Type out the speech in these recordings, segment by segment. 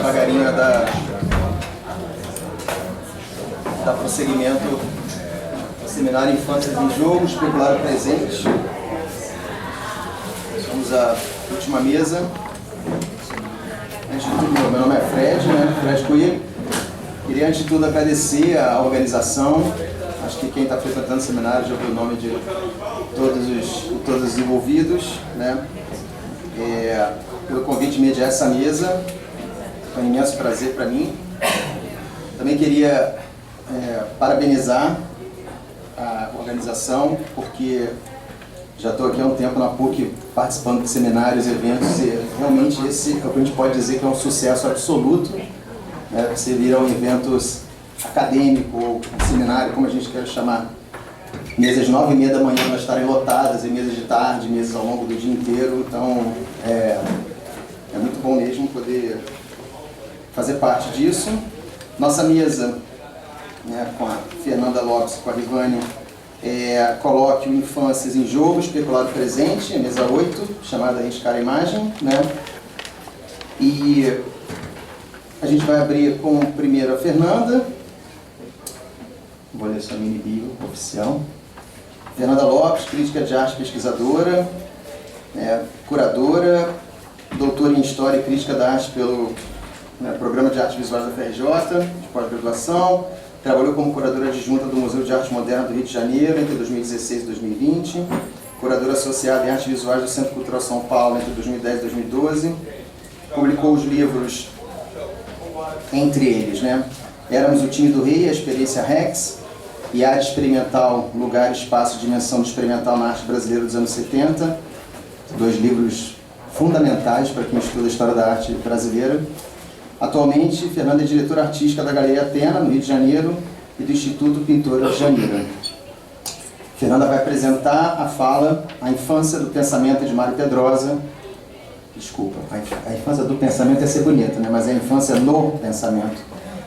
devagarinho a dar prosseguimento ao seminário Infâncias em Jogo, Especular o Presente. Vamos à última mesa. Antes de tudo, meu nome é Fred, Fred Coelho. Queria, antes de tudo, agradecer a organização. Acho que quem está frequentando o seminário já ouviu o nome de todos os envolvidos, pelo convite de mediar essa mesa. Foi um imenso prazer para mim. Também queria parabenizar a organização, porque já estou aqui há um tempo na PUC participando de seminários, eventos, e realmente esse é o que a gente pode dizer que é um sucesso absoluto. Você viram eventos acadêmicos, ou seminário, como a gente quer chamar, mesas 9h30 da manhã elas estarem lotadas, e mesas de tarde, mesas ao longo do dia inteiro. Então é muito bom mesmo poder fazer parte disso. Nossa mesa, com a Fernanda Lopes, com a Rivânia, coloque o Infâncias em Jogo, Especular o Presente, mesa 8, chamada Arriscar a Imagem. E a gente vai abrir com primeiro a Fernanda. Vou ler sua mini bio oficial. Fernanda Lopes, crítica de arte, pesquisadora, curadora, doutora em História e Crítica da Arte pelo Programa de Artes Visuais da FRJ, de pós-graduação. Trabalhou como curadora adjunta do Museu de Arte Moderna do Rio de Janeiro entre 2016 e 2020. Curadora associada em Artes Visuais do Centro Cultural São Paulo entre 2010 e 2012. Publicou os livros, entre eles, Éramos o Time do Rei, a Experiência Rex, e Área Experimental, Lugar, Espaço, Dimensão do Experimental na Arte Brasileira dos anos 70. 2 livros fundamentais para quem estuda a história da arte brasileira. Atualmente, Fernanda é diretora artística da Galeria Atena, no Rio de Janeiro, e do Instituto Pintora de Janeiro. Fernanda vai apresentar a fala A Infância do Pensamento de Mário Pedrosa. Desculpa, a infância do pensamento é ser bonita, mas a infância no pensamento,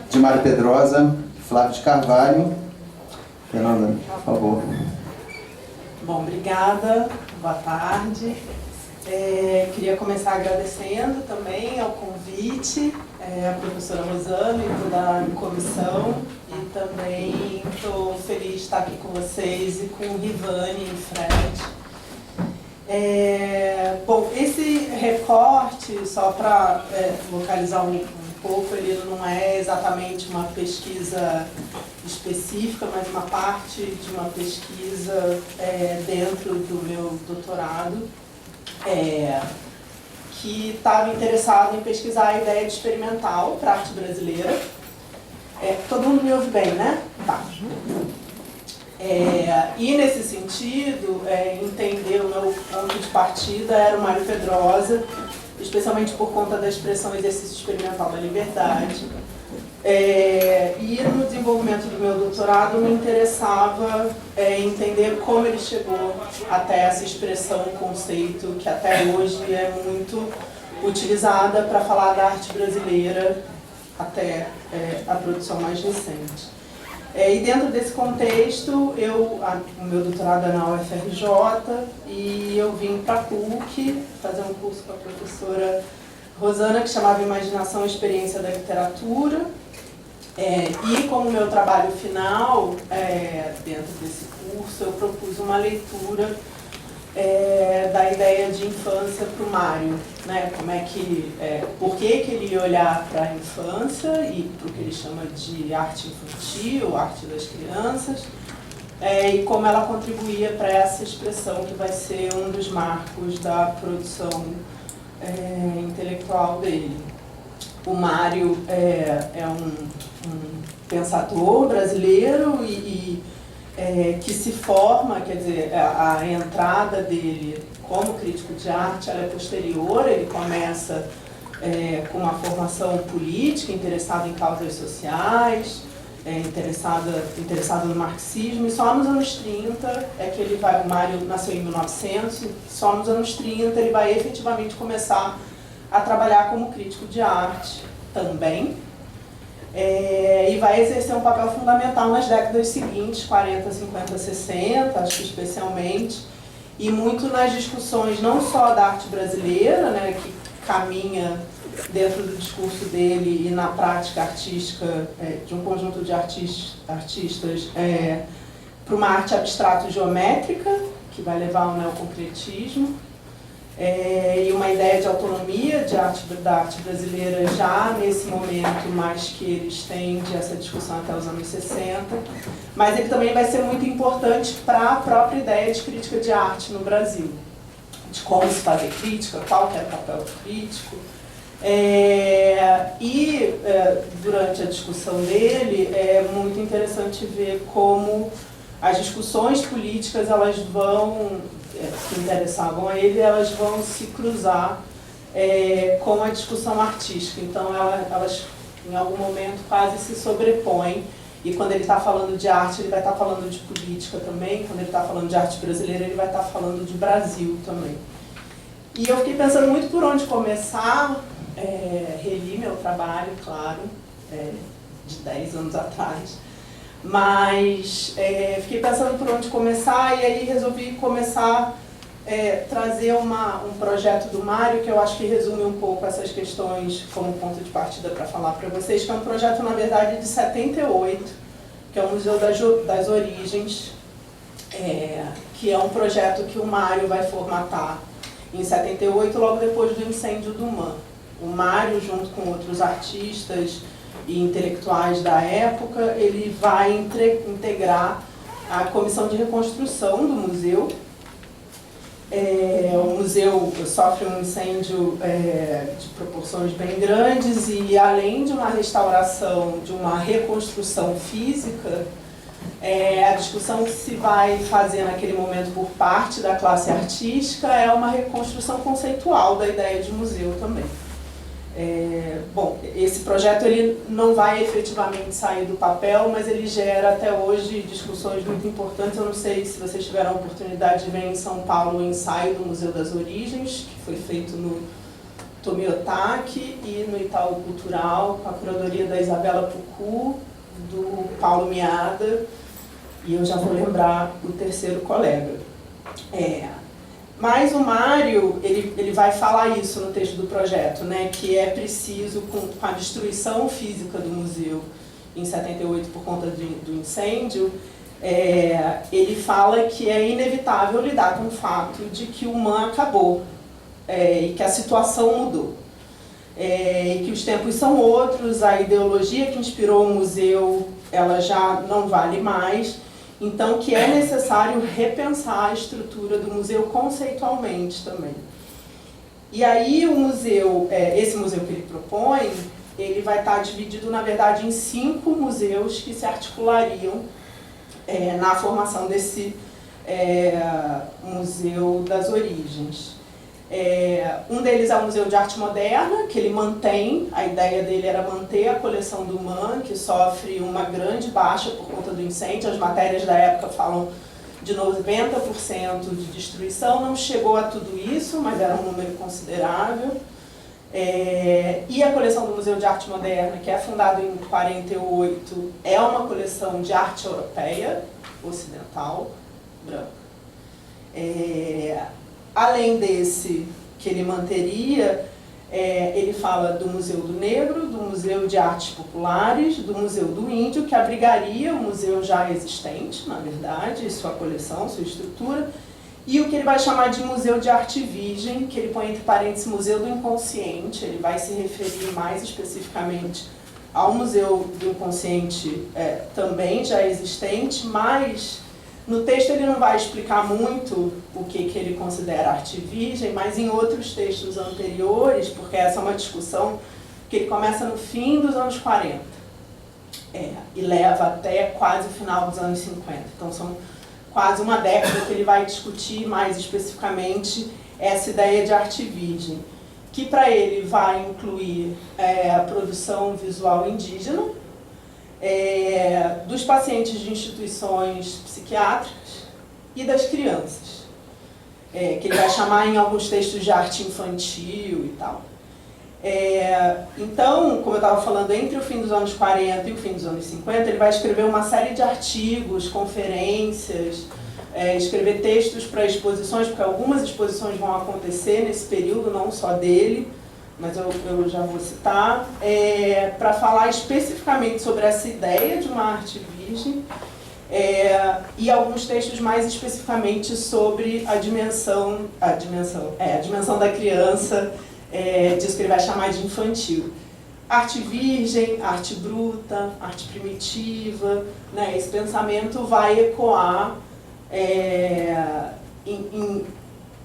de Mário Pedrosa, Flávio de Carvalho. Fernanda, por favor. Bom, obrigada, boa tarde. Queria começar agradecendo também ao convite, a professora Rosana e toda a comissão, e também estou feliz de estar aqui com vocês e com o Rivani e o Fred. Bom, esse recorte, só para localizar um pouco, ele não é exatamente uma pesquisa específica, mas uma parte de uma pesquisa dentro do meu doutorado, que estava interessado em pesquisar a ideia de experimental para a arte brasileira. Todo mundo me ouve bem, né? Tá. E nesse sentido, entender o meu ponto de partida era o Mário Pedrosa, especialmente por conta da expressão exercício experimental da liberdade. E no desenvolvimento do meu doutorado me interessava entender como ele chegou até essa expressão, conceito que até hoje é muito utilizada para falar da arte brasileira até a produção mais recente. E dentro desse contexto, o meu doutorado é na UFRJ e eu vim para a PUC fazer um curso com a professora Rosana, que chamava Imaginação e Experiência da Literatura. E como meu trabalho final, dentro desse curso, eu propus uma leitura da ideia de infância para o Mário, como por que ele ia olhar para a infância e para o que ele chama de arte infantil, arte das crianças, e como ela contribuía para essa expressão que vai ser um dos marcos da produção intelectual dele. O Mário é um pensador brasileiro que se forma, quer dizer, a entrada dele como crítico de arte ela é posterior. Ele começa com uma formação política, interessado em causas sociais, interessado no marxismo, e só nos anos 30 que ele vai, o Mário nasceu em 1900, só nos anos 30 ele vai efetivamente começar a trabalhar como crítico de arte também, e vai exercer um papel fundamental nas décadas seguintes, 40, 50, 60, acho que especialmente, e muito nas discussões não só da arte brasileira, que caminha dentro do discurso dele e na prática artística de um conjunto de artistas para uma arte abstrato-geométrica, que vai levar ao neoconcretismo, e uma ideia de autonomia da arte brasileira já nesse momento, mas que ele estende essa discussão até os anos 60. Mas ele também vai ser muito importante para a própria ideia de crítica de arte no Brasil, de como se fazer crítica, qual que era o papel do crítico. Durante a discussão dele, é muito interessante ver como as discussões políticas, elas vão, que interessavam a ele, elas vão se cruzar com a discussão artística. Então, elas, em algum momento, quase se sobrepõem. E quando ele está falando de arte, ele vai estar falando de política também. Quando ele está falando de arte brasileira, ele vai estar falando de Brasil também. E eu fiquei pensando muito por onde começar. Reli meu trabalho, claro, de 10 anos atrás. Mas fiquei pensando por onde começar e aí resolvi começar a trazer um projeto do Mário, que eu acho que resume um pouco essas questões como ponto de partida para falar para vocês, que é um projeto, na verdade, de 78, que é o Museu das Origens, que é um projeto que o Mário vai formatar em 78, logo depois do incêndio do MAN. O Mário, junto com outros artistas e intelectuais da época, ele vai integrar a comissão de reconstrução do museu. O museu sofre um incêndio de proporções bem grandes e, além de uma restauração, de uma reconstrução física, a discussão que se vai fazer naquele momento por parte da classe artística é uma reconstrução conceitual da ideia de museu também. Bom, esse projeto ele não vai efetivamente sair do papel, mas ele gera até hoje discussões muito importantes. Eu não sei se vocês tiveram a oportunidade de ver em São Paulo o ensaio do Museu das Origens, que foi feito no Tomiotaki e no Itaú Cultural, com a curadoria da Isabela Pucu, do Paulo Miada, e eu já vou lembrar o terceiro colega. Mas o Mário, ele vai falar isso no texto do projeto, né, que é preciso, com a destruição física do museu em 78 por conta do incêndio, ele fala que é inevitável lidar com o fato de que o MAN acabou e que a situação mudou. E que os tempos são outros, a ideologia que inspirou o museu ela já não vale mais. Então, que é necessário repensar a estrutura do museu conceitualmente também. E aí o museu, esse museu que ele propõe, ele vai estar dividido, na verdade, em 5 museus que se articulariam na formação desse Museu das Origens. Um deles é o Museu de Arte Moderna, que ele mantém, a ideia dele era manter a coleção do MAN, que sofre uma grande baixa por conta do incêndio. As matérias da época falam de 90% de destruição, não chegou a tudo isso, mas era um número considerável. E a coleção do Museu de Arte Moderna, que é fundado em 48, é uma coleção de arte europeia, ocidental, branca. Além desse que ele manteria, ele fala do Museu do Negro, do Museu de Artes Populares, do Museu do Índio, que abrigaria o museu já existente, na verdade, sua coleção, sua estrutura, e o que ele vai chamar de Museu de Arte Virgem, que ele põe entre parênteses Museu do Inconsciente. Ele vai se referir mais especificamente ao Museu do Inconsciente também já existente, mas no texto ele não vai explicar muito o que ele considera arte virgem, mas em outros textos anteriores, porque essa é uma discussão que ele começa no fim dos anos 40 e leva até quase o final dos anos 50. Então são quase uma década que ele vai discutir mais especificamente essa ideia de arte virgem, que para ele vai incluir a produção visual indígena, dos pacientes de instituições psiquiátricas e das crianças, que ele vai chamar em alguns textos de arte infantil e tal. Então, como eu estava falando, entre o fim dos anos 40 e o fim dos anos 50, ele vai escrever uma série de artigos, conferências, escrever textos para exposições, porque algumas exposições vão acontecer nesse período, não só dele, mas eu já vou citar, para falar especificamente sobre essa ideia de uma arte virgem, e alguns textos mais especificamente sobre a dimensão da criança, disso que ele vai chamar de infantil. Arte virgem, arte bruta, arte primitiva, né? Esse pensamento vai ecoar em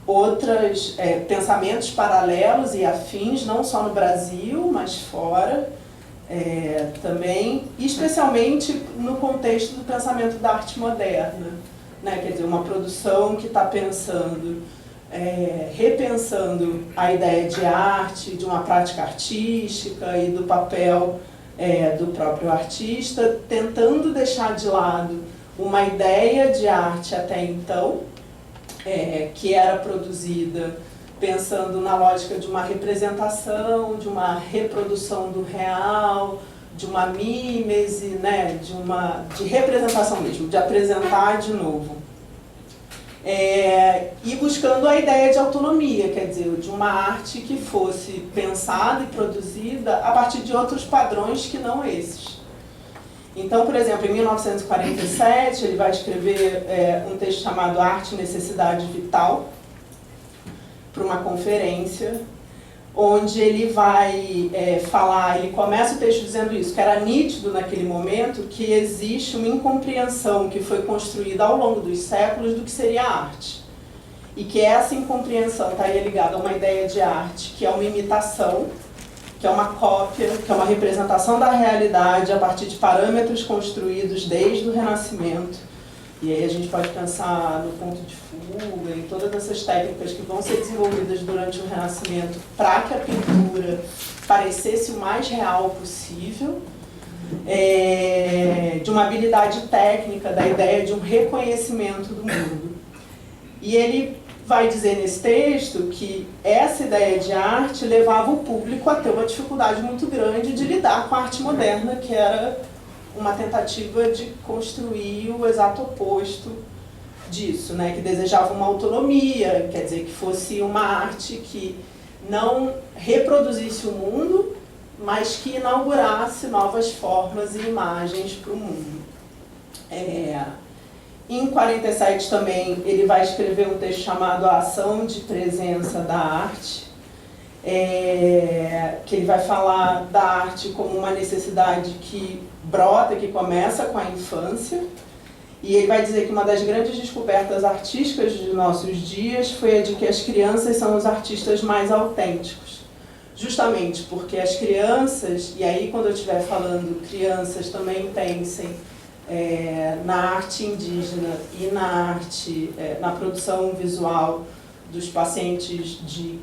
outros pensamentos paralelos e afins, não só no Brasil, mas fora também, especialmente no contexto do pensamento da arte moderna, né? Quer dizer, uma produção que está pensando, repensando a ideia de arte, de uma prática artística e do papel do próprio artista, tentando deixar de lado uma ideia de arte até então, que era produzida pensando na lógica de uma representação, de uma reprodução do real, de uma mímese, né, de representação mesmo, de apresentar de novo. E buscando a ideia de autonomia, quer dizer, de uma arte que fosse pensada e produzida a partir de outros padrões que não esses. Então, por exemplo, em 1947, ele vai escrever um texto chamado Arte e Necessidade Vital, para uma conferência, onde ele vai falar, ele começa o texto dizendo isso, que era nítido naquele momento que existe uma incompreensão que foi construída ao longo dos séculos do que seria arte. E que essa incompreensão estaria ligada a uma ideia de arte que é uma imitação, que é uma cópia, que é uma representação da realidade a partir de parâmetros construídos desde o Renascimento. E aí a gente pode pensar no ponto de fuga, em todas essas técnicas que vão ser desenvolvidas durante o Renascimento para que a pintura parecesse o mais real possível, de uma habilidade técnica, da ideia de um reconhecimento do mundo. E ele vai dizer nesse texto que essa ideia de arte levava o público a ter uma dificuldade muito grande de lidar com a arte moderna, que era uma tentativa de construir o exato oposto disso, né? Que desejava uma autonomia, quer dizer, que fosse uma arte que não reproduzisse o mundo, mas que inaugurasse novas formas e imagens para o mundo. Em 47 também ele vai escrever um texto chamado A Ação de Presença da Arte, que ele vai falar da arte como uma necessidade que brota, que começa com a infância, e ele vai dizer que uma das grandes descobertas artísticas de nossos dias foi a de que as crianças são os artistas mais autênticos, justamente porque as crianças, e aí quando eu estiver falando crianças também pensem na arte indígena e na arte, na produção visual dos pacientes de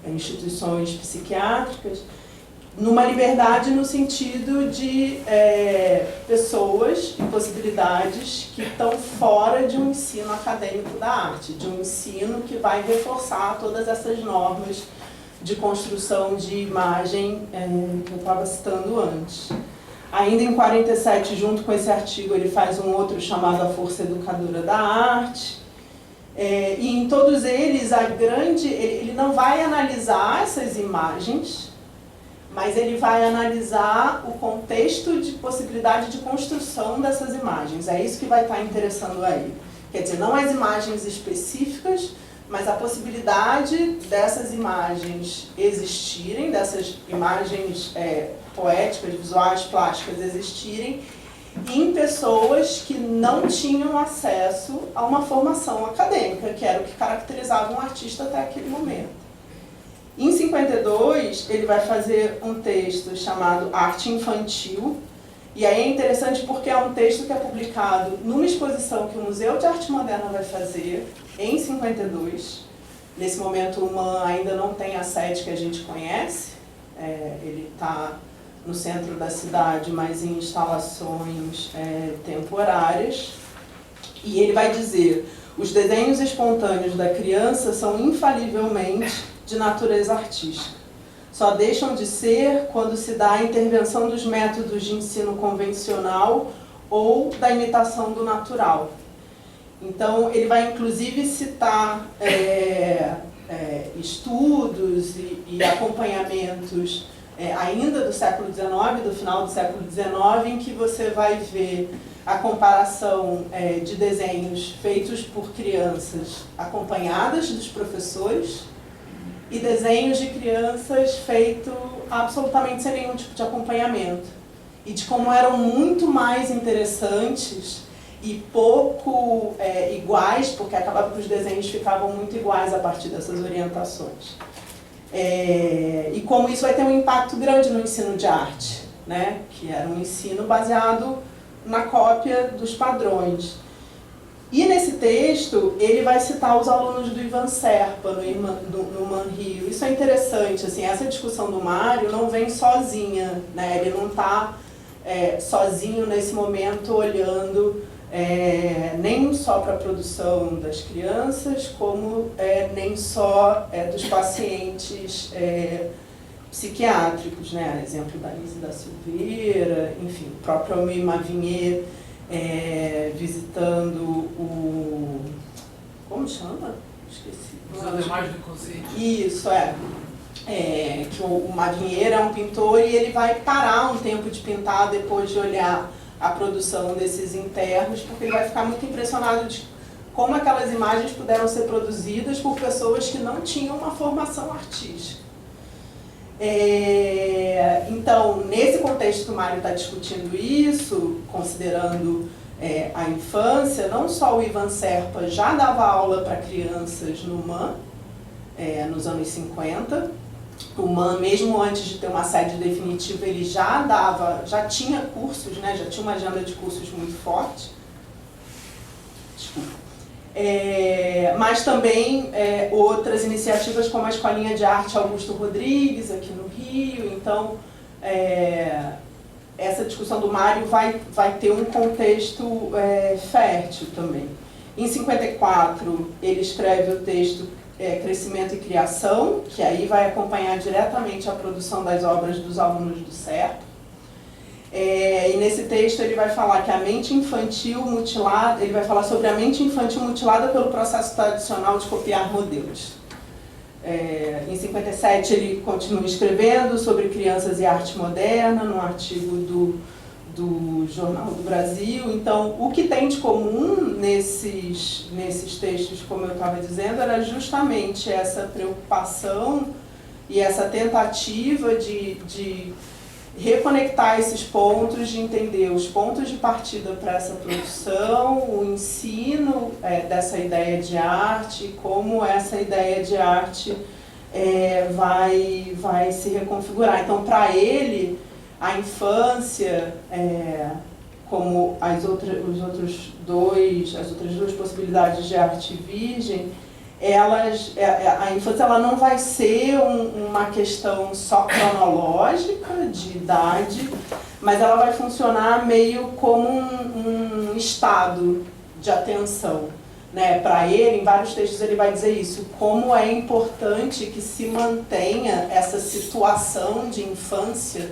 instituições psiquiátricas, numa liberdade no sentido de pessoas e possibilidades que estão fora de um ensino acadêmico da arte, de um ensino que vai reforçar todas essas normas de construção de imagem que eu estava citando antes. Ainda em 47, junto com esse artigo, ele faz um outro chamado A Força Educadora da Arte. E em todos eles, ele não vai analisar essas imagens, mas ele vai analisar o contexto de possibilidade de construção dessas imagens. É isso que vai estar interessando a ele. Quer dizer, não as imagens específicas, mas a possibilidade dessas imagens existirem, dessas imagens poéticas, visuais, plásticas existirem em pessoas que não tinham acesso a uma formação acadêmica, que era o que caracterizava um artista até aquele momento. Em 52, ele vai fazer um texto chamado Arte Infantil, e aí é interessante porque é um texto que é publicado numa exposição que o Museu de Arte Moderna vai fazer em 52. Nesse momento o MAN ainda não tem a sede que a gente conhece, ele está no centro da cidade, mas em instalações temporárias. E ele vai dizer: os desenhos espontâneos da criança são infalivelmente de natureza artística. Só deixam de ser quando se dá a intervenção dos métodos de ensino convencional ou da imitação do natural. Então, ele vai inclusive citar estudos e acompanhamentos ainda do século XIX, do final do século XIX, em que você vai ver a comparação de desenhos feitos por crianças acompanhadas dos professores e desenhos de crianças feitos absolutamente sem nenhum tipo de acompanhamento. E de como eram muito mais interessantes e pouco iguais, porque acabava que os desenhos ficavam muito iguais a partir dessas orientações. E como isso vai ter um impacto grande no ensino de arte, né? Que era um ensino baseado na cópia dos padrões. E nesse texto, ele vai citar os alunos do Ivan Serpa, no MAN-Rio. Isso é interessante, assim, essa discussão do Mário não vem sozinha, né? Ele não está sozinho nesse momento olhando nem só para a produção das crianças, como nem só dos pacientes psiquiátricos, né? Exemplo da Lise da Silveira, enfim, o próprio Almir Mavinier visitando o... como chama? Esqueci. Os Animais do Inconsciente. Isso, que o Mavinier é um pintor e ele vai parar um tempo de pintar depois de olhar a produção desses enterros, porque ele vai ficar muito impressionado de como aquelas imagens puderam ser produzidas por pessoas que não tinham uma formação artística. Então, nesse contexto que o Mário está discutindo isso, considerando a infância, não só o Ivan Serpa já dava aula para crianças no MAN, nos anos 50, o MAN, mesmo antes de ter uma sede definitiva, ele já tinha cursos, né, já tinha uma agenda de cursos muito forte. Desculpa. Mas também outras iniciativas como a Escolinha de Arte Augusto Rodrigues, aqui no Rio. Então, essa discussão do Mário vai ter um contexto fértil também. Em 54, ele escreve o texto Crescimento e Criação, que aí vai acompanhar diretamente a produção das obras dos alunos do Serpa. E nesse texto ele vai falar que a mente infantil mutilada, ele vai falar sobre a mente infantil mutilada pelo processo tradicional de copiar modelos. Em 57 ele continua escrevendo sobre crianças e arte moderna, num artigo do Jornal do Brasil. Então, o que tem de comum nesses textos, como eu estava dizendo, era justamente essa preocupação e essa tentativa de reconectar esses pontos, de entender os pontos de partida para essa produção, o ensino dessa ideia de arte, como essa ideia de arte vai se reconfigurar. Então, para ele, a infância, como as outras duas possibilidades de arte virgem, a infância ela não vai ser uma questão só cronológica, de idade, mas ela vai funcionar meio como um estado de atenção. Né? Para ele, em vários textos ele vai dizer isso, como é importante que se mantenha essa situação de infância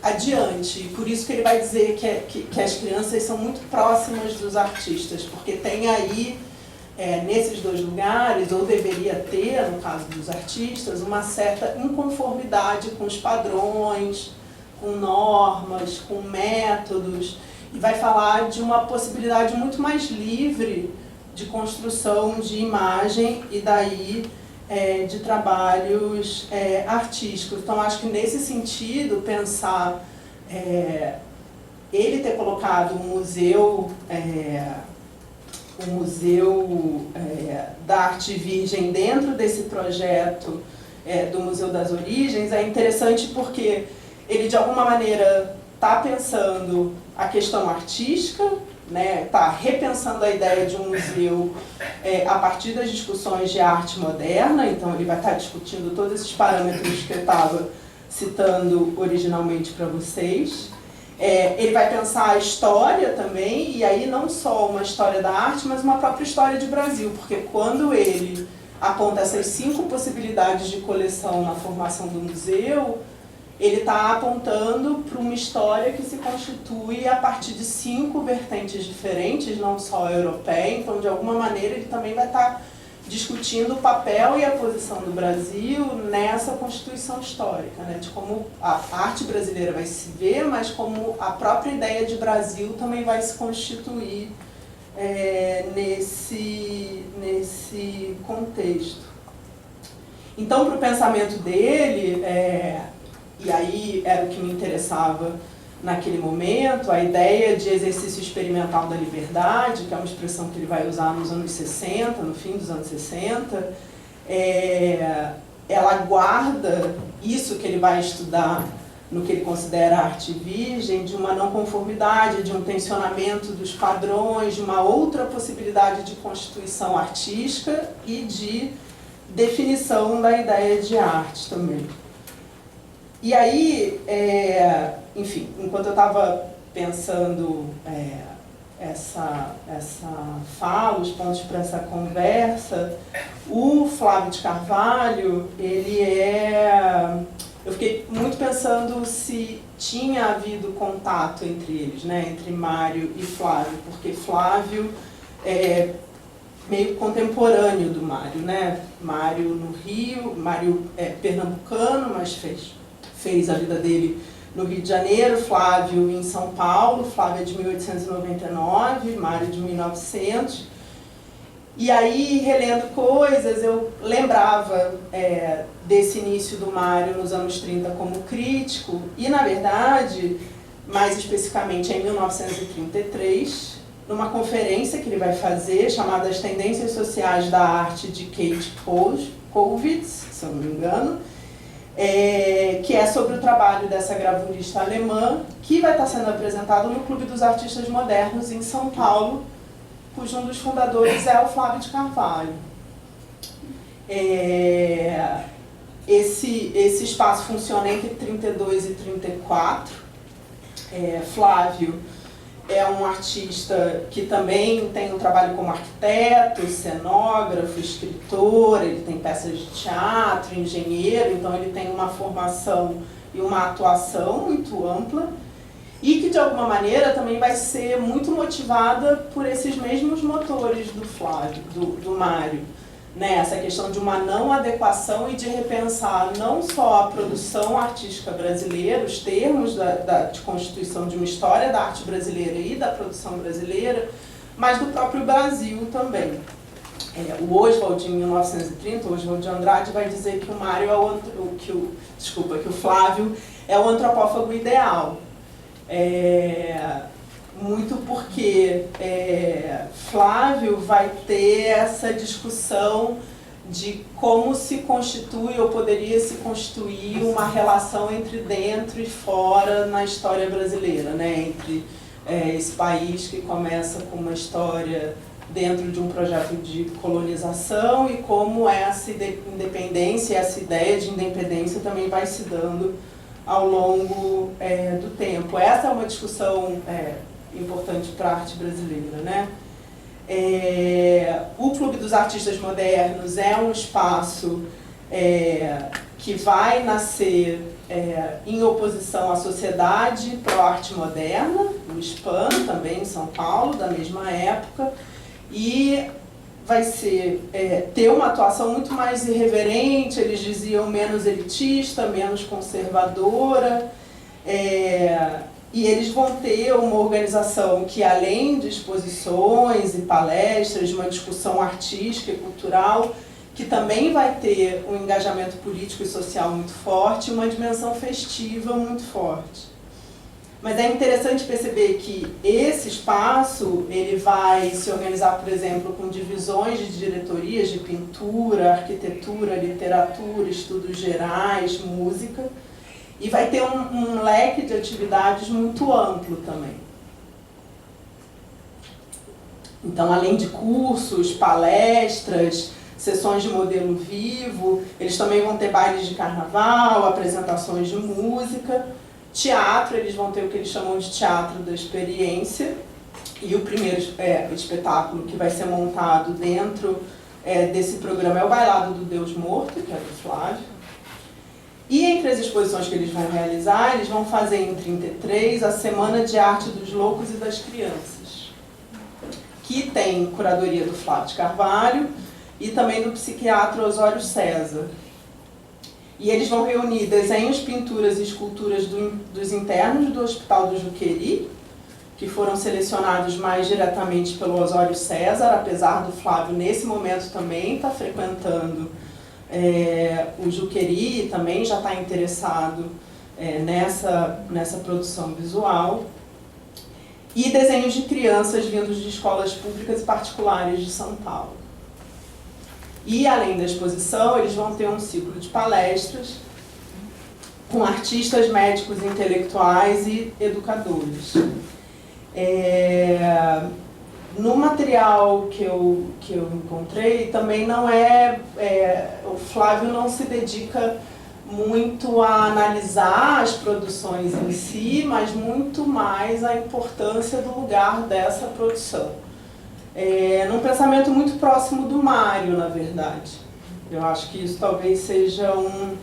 adiante. E por isso que ele vai dizer que as crianças são muito próximas dos artistas, porque tem aí, nesses dois lugares, ou deveria ter, no caso dos artistas, uma certa inconformidade com os padrões, com normas, com métodos, e vai falar de uma possibilidade muito mais livre de construção de imagem e daí de trabalhos artísticos. Então, acho que nesse sentido, pensar ele ter colocado um museu da Arte Virgem dentro desse projeto do Museu das Origens é interessante porque ele, de alguma maneira, está pensando a questão artística, né, está repensando a ideia de um museu a partir das discussões de arte moderna. Então ele vai estar discutindo todos esses parâmetros que eu estava citando originalmente para vocês. Ele vai pensar a história também, e aí não só uma história da arte, mas uma própria história de Brasil, porque quando ele aponta essas 5 possibilidades de coleção na formação do museu, ele está apontando para uma história que se constitui a partir de 5 vertentes diferentes, não só a europeia. Então, de alguma maneira, ele também vai estar discutindo o papel e a posição do Brasil nessa constituição histórica, né? De como a arte brasileira vai se ver, mas como a própria ideia de Brasil também vai se constituir nesse contexto. Então, para o pensamento dele, e aí era o que me interessava naquele momento, a ideia de exercício experimental da liberdade, que é uma expressão que ele vai usar nos anos 60, no fim dos anos 60, ela guarda isso que ele vai estudar no que ele considera arte virgem, de uma não conformidade, de um tensionamento dos padrões, de uma outra possibilidade de constituição artística e de definição da ideia de arte também. E aí, enfim, enquanto eu estava pensando essa fala, os pontos para essa conversa, o Flávio de Carvalho, eu fiquei muito pensando se tinha havido contato entre eles, né, entre Mário e Flávio, porque Flávio é meio contemporâneo do Mário, né? Mário no Rio, Mário é pernambucano, mas fez a vida dele no Rio de Janeiro, Flávio em São Paulo, Flávio é de 1899, Mário de 1900. E aí, relendo coisas, eu lembrava desse início do Mário nos anos 30 como crítico, e na verdade, mais especificamente em 1933, numa conferência que ele vai fazer, chamada As Tendências Sociais da Arte, de Kate Kollwitz, se eu não me engano, que é sobre o trabalho dessa gravurista alemã, que vai estar sendo apresentado no Clube dos Artistas Modernos em São Paulo, cujo um dos fundadores é o Flávio de Carvalho. Esse espaço funciona entre 32 e 34. Flávio é um artista que também tem um trabalho como arquiteto, cenógrafo, escritor, ele tem peças de teatro, engenheiro, então ele tem uma formação e uma atuação muito ampla e que de alguma maneira também vai ser muito motivada por esses mesmos motores do Flávio, do Mário. Né, essa questão de uma não adequação e de repensar não só a produção artística brasileira, os termos de constituição de uma história da arte brasileira e da produção brasileira, mas do próprio Brasil também. O Oswald, em 1930, o Oswald de Andrade vai dizer que o Mário que o Flávio é o antropófago ideal. Muito porque Flávio vai ter essa discussão de como se constitui ou poderia se constituir uma relação entre dentro e fora na história brasileira, né? Entre esse país que começa com uma história dentro de um projeto de colonização e como essa independência, essa ideia de independência também vai se dando ao longo do tempo. Essa é uma discussão importante para a arte brasileira, né? O Clube dos Artistas Modernos é um espaço que vai nascer em oposição à Sociedade Pro Arte Moderna, no SPAN, também em São Paulo, da mesma época, e vai ter uma atuação muito mais irreverente, eles diziam menos elitista, menos conservadora, e eles vão ter uma organização que, além de exposições e palestras, de uma discussão artística e cultural, que também vai ter um engajamento político e social muito forte e uma dimensão festiva muito forte. Mas é interessante perceber que esse espaço ele vai se organizar, por exemplo, com divisões de diretorias de pintura, arquitetura, literatura, estudos gerais, música, e vai ter um leque de atividades muito amplo também. Então, além de cursos, palestras, sessões de modelo vivo, eles também vão ter bailes de carnaval, apresentações de música, teatro, eles vão ter o que eles chamam de teatro da experiência, e o primeiro espetáculo que vai ser montado dentro desse programa é o Bailado do Deus Morto, que é do Flávio. E entre as exposições que eles vão realizar, eles vão fazer em 33 a Semana de Arte dos Loucos e das Crianças, que tem curadoria do Flávio de Carvalho, e também do psiquiatra Osório César. E eles vão reunir desenhos, pinturas e esculturas dos internos do Hospital do Juqueri, que foram selecionados mais diretamente pelo Osório César, apesar do Flávio, nesse momento, também estar frequentando o Juqueri e também já está interessado nessa produção visual. E desenhos de crianças vindos de escolas públicas e particulares de São Paulo. E, além da exposição, eles vão ter um ciclo de palestras com artistas, médicos, intelectuais e educadores. No material que eu encontrei, também não o Flávio não se dedica muito a analisar as produções em si, mas muito mais a importância do lugar dessa produção. Num pensamento muito próximo do Mário, na verdade. Eu acho que isso talvez seja um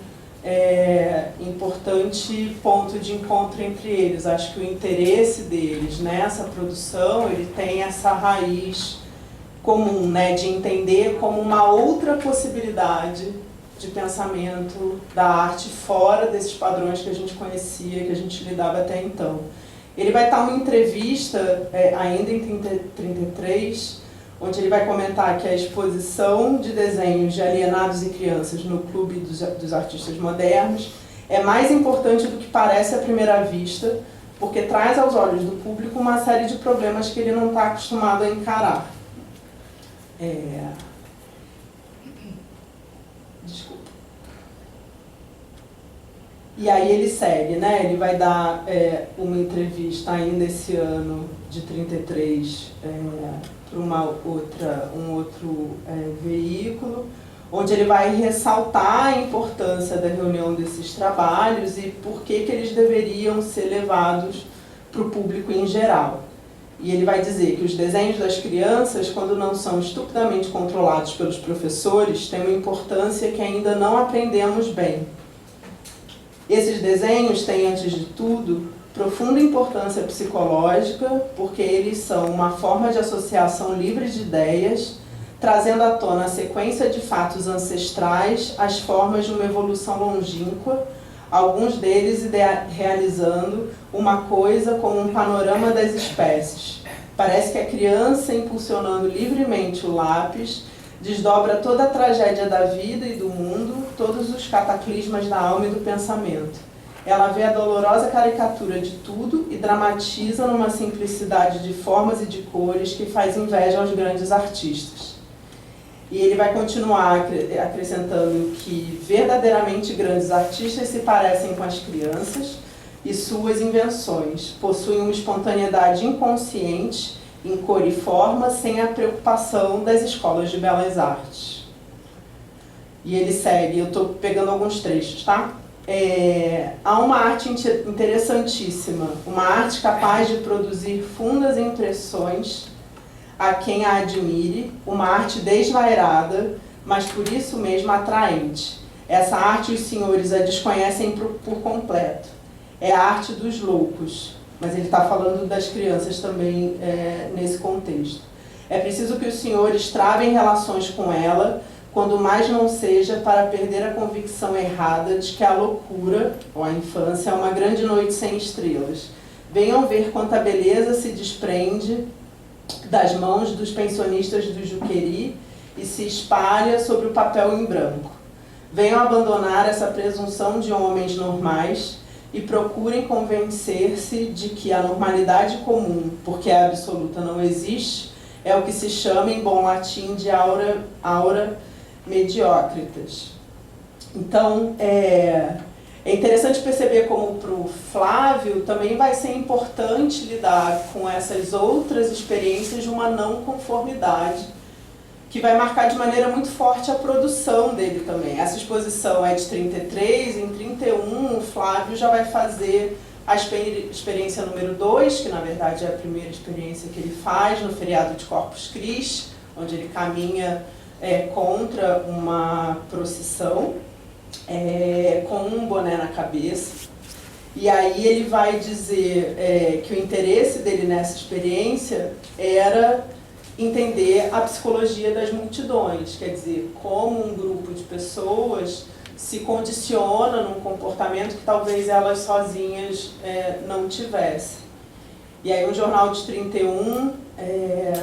importante ponto de encontro entre eles. Acho que o interesse deles nessa produção, ele tem essa raiz comum, de entender como uma outra possibilidade de pensamento da arte fora desses padrões que a gente conhecia, que a gente lidava até então. Ele vai estar numa entrevista, ainda em 33, onde ele vai comentar que a exposição de desenhos de alienados e crianças no Clube dos Artistas Modernos é mais importante do que parece à primeira vista, porque traz aos olhos do público uma série de problemas que ele não está acostumado a encarar. Desculpa. E aí ele segue, ele vai dar uma entrevista ainda esse ano, de 33, para um outro veículo, onde ele vai ressaltar a importância da reunião desses trabalhos e por que eles deveriam ser levados para o público em geral. E ele vai dizer que os desenhos das crianças, quando não são estupidamente controlados pelos professores, têm uma importância que ainda não aprendemos bem. Esses desenhos têm, antes de tudo, profunda importância psicológica, porque eles são uma forma de associação livre de ideias, trazendo à tona a sequência de fatos ancestrais, as formas de uma evolução longínqua, alguns deles realizando uma coisa como um panorama das espécies. Parece que a criança, impulsionando livremente o lápis, desdobra toda a tragédia da vida e do mundo, todos os cataclismas da alma e do pensamento. Ela vê a dolorosa caricatura de tudo e dramatiza numa simplicidade de formas e de cores que faz inveja aos grandes artistas. E ele vai continuar acrescentando que verdadeiramente grandes artistas se parecem com as crianças e suas invenções possuem uma espontaneidade inconsciente em cor e forma, sem a preocupação das escolas de belas artes. E ele segue, eu estou pegando alguns trechos, tá? Há uma arte interessantíssima, uma arte capaz de produzir fundas impressões a quem a admire, uma arte desvairada, mas por isso mesmo atraente. Essa arte os senhores a desconhecem por completo. É a arte dos loucos, mas ele está falando das crianças também nesse contexto. É preciso que os senhores travem relações com ela, quando mais não seja para perder a convicção errada de que a loucura, ou a infância, é uma grande noite sem estrelas. Venham ver quanta beleza se desprende das mãos dos pensionistas do Juqueri e se espalha sobre o papel em branco. Venham abandonar essa presunção de homens normais e procurem convencer-se de que a normalidade comum, porque a absoluta não existe, é o que se chama em bom latim de aura mediocritas. Então, é interessante perceber como para o Flávio também vai ser importante lidar com essas outras experiências de uma não conformidade, que vai marcar de maneira muito forte a produção dele também. Essa exposição é de 33, em 31 o Flávio já vai fazer a experiência número 2, que na verdade é a primeira experiência que ele faz no feriado de Corpus Christi, onde ele caminha contra uma procissão, com um boné na cabeça. E aí ele vai dizer que o interesse dele nessa experiência era entender a psicologia das multidões, quer dizer, como um grupo de pessoas se condiciona num comportamento que talvez elas sozinhas não tivessem. E aí um jornal de 31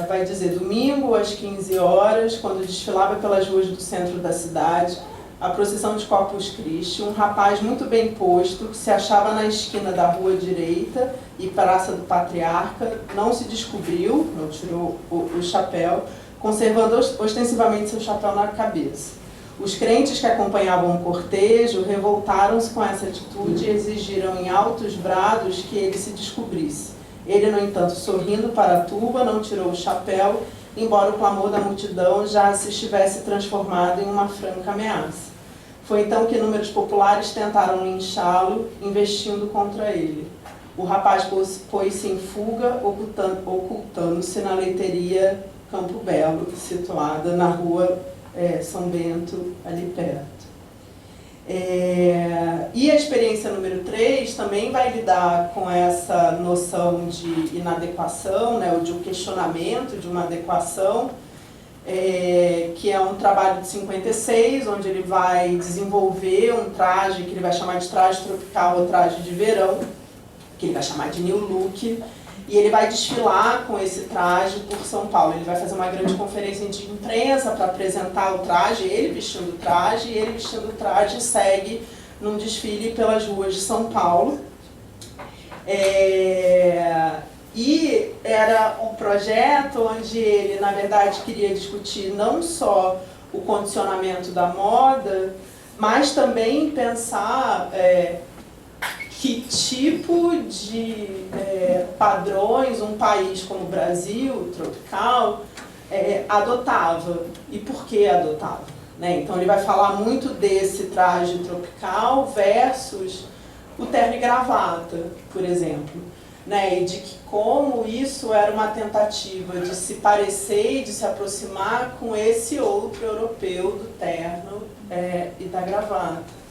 vai dizer: domingo às 15 horas, quando desfilava pelas ruas do centro da cidade, a procissão de Corpus Christi, um rapaz muito bem posto, que se achava na esquina da rua direita e Praça do Patriarca, não se descobriu, não tirou o chapéu, conservando ostensivamente seu chapéu na cabeça. Os crentes que acompanhavam o cortejo revoltaram-se com essa atitude e exigiram em altos brados que ele se descobrisse. Ele, no entanto, sorrindo para a turba, não tirou o chapéu, embora o clamor da multidão já se estivesse transformado em uma franca ameaça. Foi então que inúmeros populares tentaram linchá-lo, investindo contra ele. O rapaz pôs-se em fuga, ocultando-se na leiteria Campo Belo, situada na rua São Bento, ali perto. E a experiência número 3 também vai lidar com essa noção de inadequação, né, ou de um questionamento de uma adequação, que é um trabalho de 56, onde ele vai desenvolver um traje que ele vai chamar de traje tropical ou traje de verão, que ele vai chamar de New Look, e ele vai desfilar com esse traje por São Paulo. Ele vai fazer uma grande conferência de imprensa para apresentar o traje, ele vestindo o traje, e ele vestindo o traje segue num desfile pelas ruas de São Paulo. E era um projeto onde ele, na verdade, queria discutir não só o condicionamento da moda, mas também pensar que tipo de padrões um país como o Brasil, tropical, adotava e por que adotava, né? Então ele vai falar muito desse traje tropical versus o terno e gravata, por exemplo, né? E de que como isso era uma tentativa de se parecer e de se aproximar com esse outro europeu do terno e da gravata.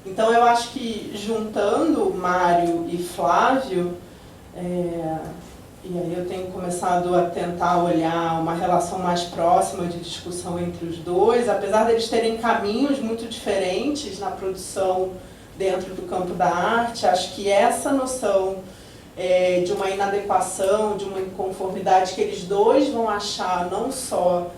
Então eu acho que juntando Mário e Flávio, e aí eu tenho começado a tentar olhar uma relação mais próxima de discussão entre os dois, apesar deles terem caminhos muito diferentes na produção dentro do campo da arte, acho que essa noção de uma inadequação, de uma inconformidade que eles dois vão achar não só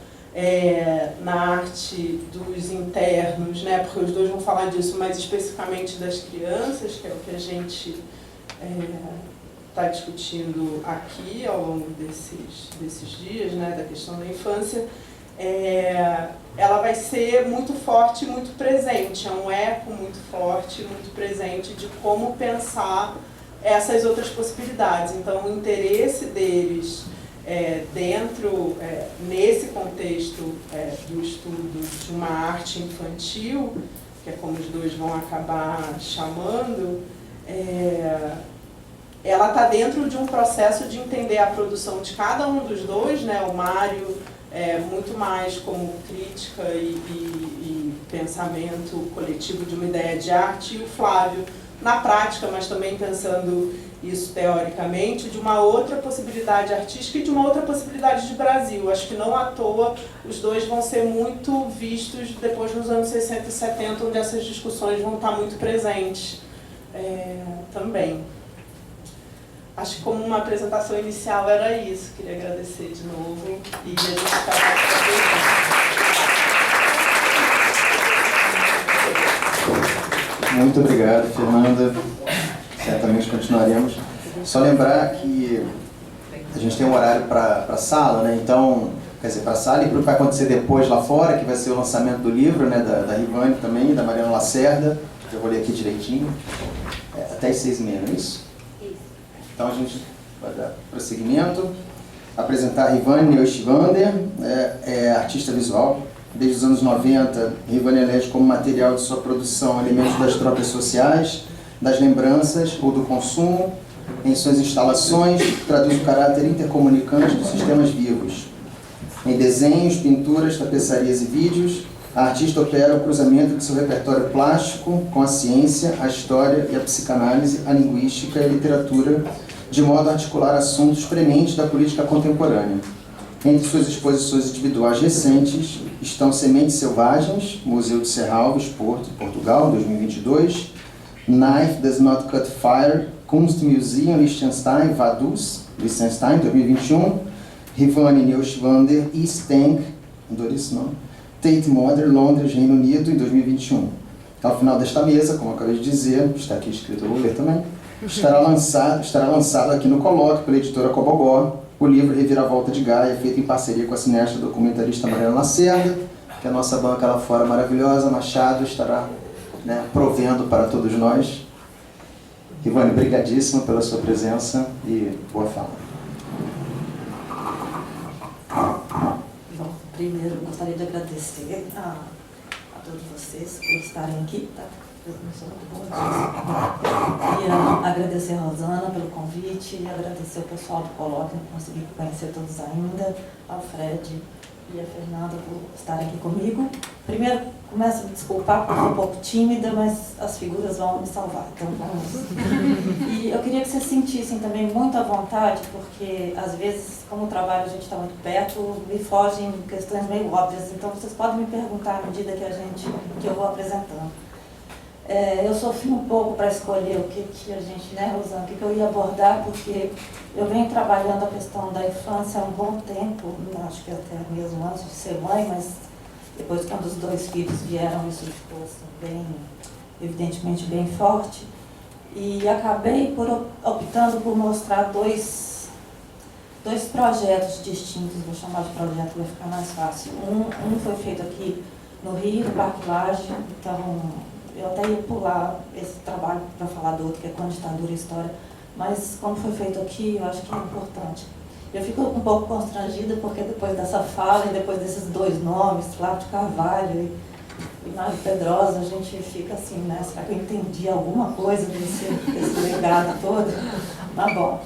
na arte dos internos, né, porque os dois vão falar disso, mas especificamente das crianças, que é o que a gente está discutindo aqui ao longo desses dias, né, da questão da infância, ela vai ser muito forte e muito presente, é um eco muito forte e muito presente de como pensar essas outras possibilidades. Então, o interesse deles nesse contexto do estudo de uma arte infantil, que é como os dois vão acabar chamando, ela está dentro de um processo de entender a produção de cada um dos dois, né? O Mário muito mais como crítica e pensamento coletivo de uma ideia de arte, e o Flávio na prática, mas também pensando isso teoricamente, de uma outra possibilidade artística e de uma outra possibilidade de Brasil. Acho que não à toa os dois vão ser muito vistos depois nos anos 60 e 70, onde essas discussões vão estar muito presentes também. Acho que como uma apresentação inicial era isso. Queria agradecer de novo e a gente ficar Muito obrigado, Fernanda. Certamente continuaremos. Só lembrar que a gente tem um horário para a sala, né? Então, quer dizer, para a sala e para o que vai acontecer depois lá fora, que vai ser o lançamento do livro, né? Da Rivane também, da Mariana Lacerda. Eu vou ler aqui direitinho. Até as 6h30, não é isso? Então a gente vai dar prosseguimento. Apresentar a Rivane Neuschwander, artista visual. Desde os anos 90, Rivane elege como material de sua produção elementos das trocas sociais, das lembranças ou do consumo. Em suas instalações, traduz o caráter intercomunicante dos sistemas vivos. Em desenhos, pinturas, tapeçarias e vídeos, a artista opera o cruzamento de seu repertório plástico com a ciência, a história e a psicanálise, a linguística e a literatura, de modo a articular assuntos prementes da política contemporânea. Entre suas exposições individuais recentes estão Sementes Selvagens, Museu de Serralves, Porto, Portugal, 2022, Knife Does Not Cut Fire, Kunstmuseum Liechtenstein, Vaduz, Liechtenstein, 2021, Rivane Neuschwander, East Tank, adorei esse nome, Tate Modern, Londres, Reino Unido, em 2021. Ao final desta mesa, como eu acabei de dizer, está aqui escrito, eu vou ler também, estará lançado aqui no colóquio pela editora Cobogó o livro Reviravolta de Gaia, feito em parceria com a cineasta documentarista Mariana Lacerda, que a nossa banca lá fora maravilhosa, Machado, estará, né, provendo para todos nós. Rivane, brigadíssima pela sua presença e boa fala. Bom, primeiro eu gostaria de agradecer a todos vocês por estarem aqui, tá? Eu não sou muito boa disso. Queria agradecer a Rosana pelo convite, e agradecer o pessoal do colóquio, não consegui conhecer todos ainda, ao Fred e a Fernanda por estarem aqui comigo. Primeiro, começo a me desculpar porque eu sou um pouco tímida, mas as figuras vão me salvar, então vamos. E eu queria que vocês sentissem também muito à vontade, porque às vezes, como o trabalho a gente está muito perto, me fogem questões meio óbvias, então vocês podem me perguntar à medida que eu vou apresentando. Eu sofri um pouco para escolher o que a gente, né, Rosana, o que eu ia abordar, porque eu venho trabalhando a questão da infância há um bom tempo, acho que até mesmo antes de ser mãe, mas depois que um dos dois filhos vieram, isso ficou assim, bem, evidentemente bem forte, e acabei optando por mostrar dois projetos distintos, vou chamar de projeto, vai ficar mais fácil. Um foi feito aqui no Rio, no Parque Lage, então eu até ia pular esse trabalho para falar do outro, que é Quando Ditadura e História, mas como foi feito aqui, eu acho que é importante. Eu fico um pouco constrangida, porque depois dessa fala e depois desses dois nomes, Flávio de Carvalho e Mário Pedrosa, a gente fica assim, né? Será que eu entendi alguma coisa desse legado todo? Mas bom,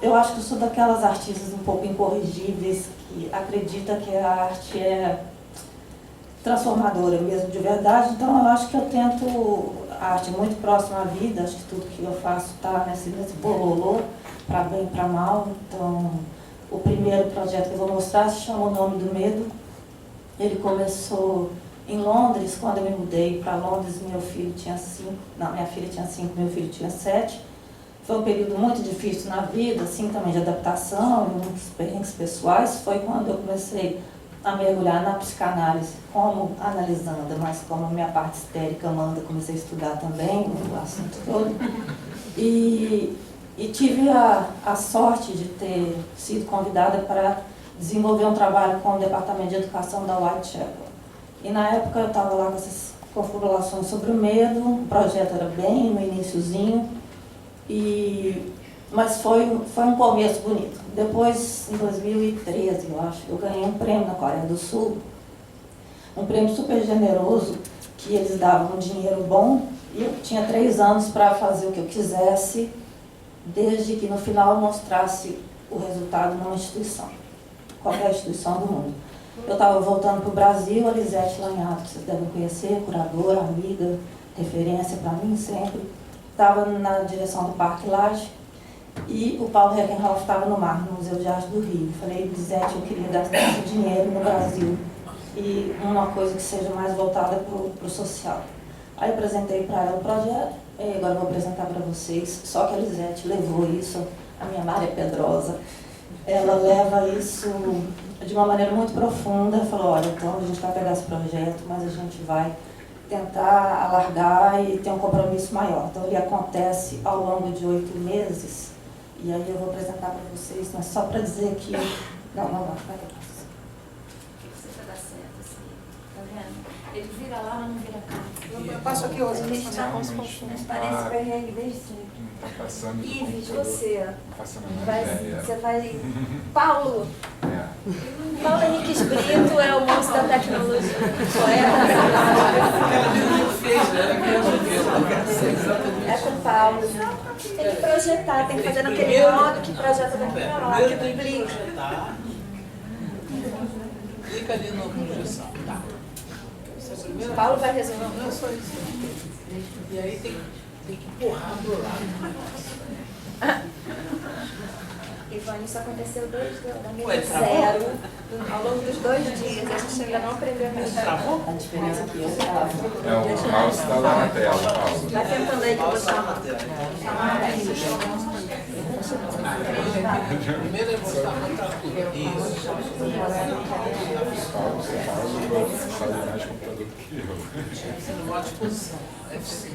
eu acho que eu sou daquelas artistas um pouco incorrigíveis que acredita que a arte é transformadora mesmo, de verdade. Então eu acho que eu tento a arte muito próxima à vida, acho que tudo que eu faço está nesse bololô, para bem e para mal. Então o primeiro projeto que eu vou mostrar se chama O Nome do Medo. Ele começou em Londres, quando eu me mudei para Londres, minha filha tinha 5, meu filho tinha 7. Foi um período muito difícil na vida, assim, também de adaptação, muitos perrengues pessoais. Foi quando eu comecei a mergulhar na psicanálise, como analisanda, mas como a minha parte histérica manda, comecei a estudar também o assunto todo. E tive a sorte de ter sido convidada para desenvolver um trabalho com o Departamento de Educação da Whitechapel. E na época eu estava lá com essas confabulações sobre o medo, o projeto era bem no iniciozinho, mas foi um começo bonito. Depois, em 2013, eu acho, eu ganhei um prêmio na Coreia do Sul, um prêmio super generoso, que eles davam um dinheiro bom, e eu tinha 3 anos para fazer o que eu quisesse, desde que no final eu mostrasse o resultado numa instituição, qualquer instituição do mundo. Eu estava voltando para o Brasil, a Lisete Lanhato, que vocês devem conhecer, curadora, amiga, referência para mim sempre, estava na direção do Parque Lage, e o Paulo Heckenhoff estava no mar, no Museu de Arte do Rio. Falei, Lisete, eu queria gastar esse dinheiro no Brasil e uma coisa que seja mais voltada para o social. Aí apresentei para ela o projeto, e agora eu vou apresentar para vocês. Só que a Lisete levou isso, a minha Mária Pedrosa, ela leva isso de uma maneira muito profunda. Falou, olha, então a gente vai pegar esse projeto, mas a gente vai tentar alargar e ter um compromisso maior. Então ele acontece ao longo de 8 meses. E aí eu vou apresentar para vocês, mas só para dizer que... Não, vai que Você vai dar certo, assim, tá vendo? Ele vira lá, mas não vira cá. Eu passo aqui hoje, a gente parece perrengue desde sempre. Tá passando. Ives, você Você você vai... Paulo! Paulo Henrique Brito é o moço da tecnologia. É com o Paulo. Tem que projetar, tem que fazer naquele modo que projeta daqui pra lá, que duplica. Clica ali no projeção. Tá. O Paulo vai resolver. Não é só isso. E aí tem que empurrar pro lado. Ivone, isso aconteceu desde a Ué, minha travou? zero, ao longo dos 2 dias. A gente ainda não aprendeu a mexer. Travou? A diferença é que eu estava. O mouse está lá na tela, Paula. Vai tentando aí que eu vou chamar. Primeiro eu vou estar outra coisa. Isso. Paulo, sabe mais computador do que eu. Você não pode posição. F5.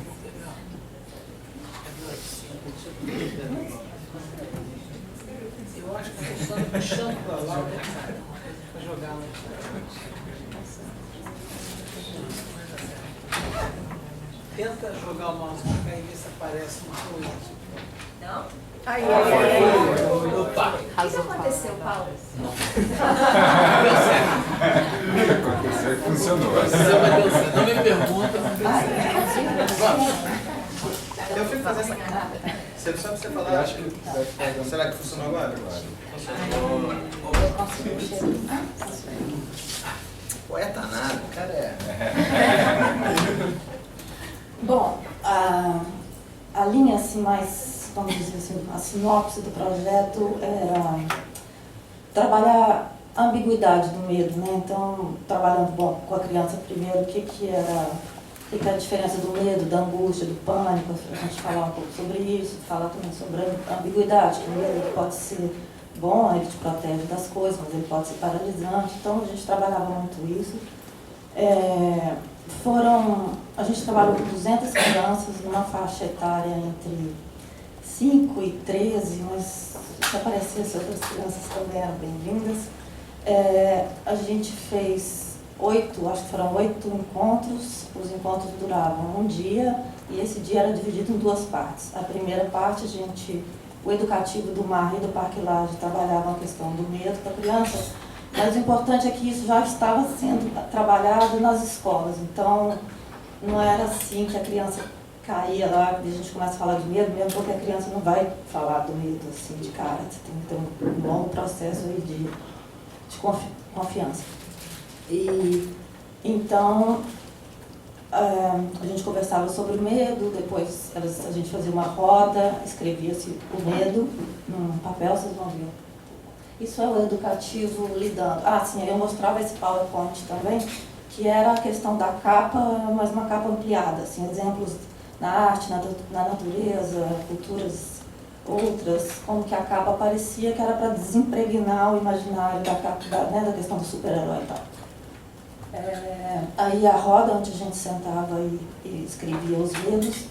Eu acho que a pessoa puxando pra lá, né, cara? Pra jogar lá. Tenta jogar o mouse pra cá e ver se aparece uma coisa. Não? Aí. O Opa! que aconteceu, Paulo? Deu certo. Aconteceu e funcionou. Deu certo. Não me pergunta. Eu fico fazendo essa cara. Só pra você falar. Eu acho que deve fazer. Será que funcionou agora? Poeta nada, o cara é. Bom, a linha assim mais, vamos dizer assim, a sinopse do projeto era trabalhar a ambiguidade do medo, né? Então, trabalhando com a criança primeiro, o que era a diferença do medo, da angústia, do pânico, a gente falar um pouco sobre isso, falar também sobre a ambiguidade, que o medo ele pode ser bom, ele te protege das coisas, mas ele pode ser paralisante, então a gente trabalhava muito isso. A gente trabalhou com 200 crianças numa faixa etária entre 5 e 13, mas se aparecesse outras crianças também eram bem-vindas. A gente fez 8, acho que foram 8 encontros. Os encontros duravam um dia e esse dia era dividido em 2 partes. A primeira parte, o educativo do Mar e do Parque Lage trabalhava a questão do medo da criança, mas o importante é que isso já estava sendo trabalhado nas escolas. Então, não era assim que a criança caía lá e a gente começa a falar de medo, mesmo porque a criança não vai falar do medo assim de cara. Você tem que ter um longo processo aí de confiança. E então a gente conversava sobre o medo, depois a gente fazia uma roda, escrevia-se o medo num papel, vocês vão ver. Isso é o educativo lidando. Sim, eu mostrava esse PowerPoint também, que era a questão da capa, mas uma capa ampliada, assim, exemplos na arte, na natureza, culturas outras, como que a capa parecia que era para desimpregnar o imaginário da capa, da questão do super-herói e tal. Aí a roda onde a gente sentava e escrevia os medos,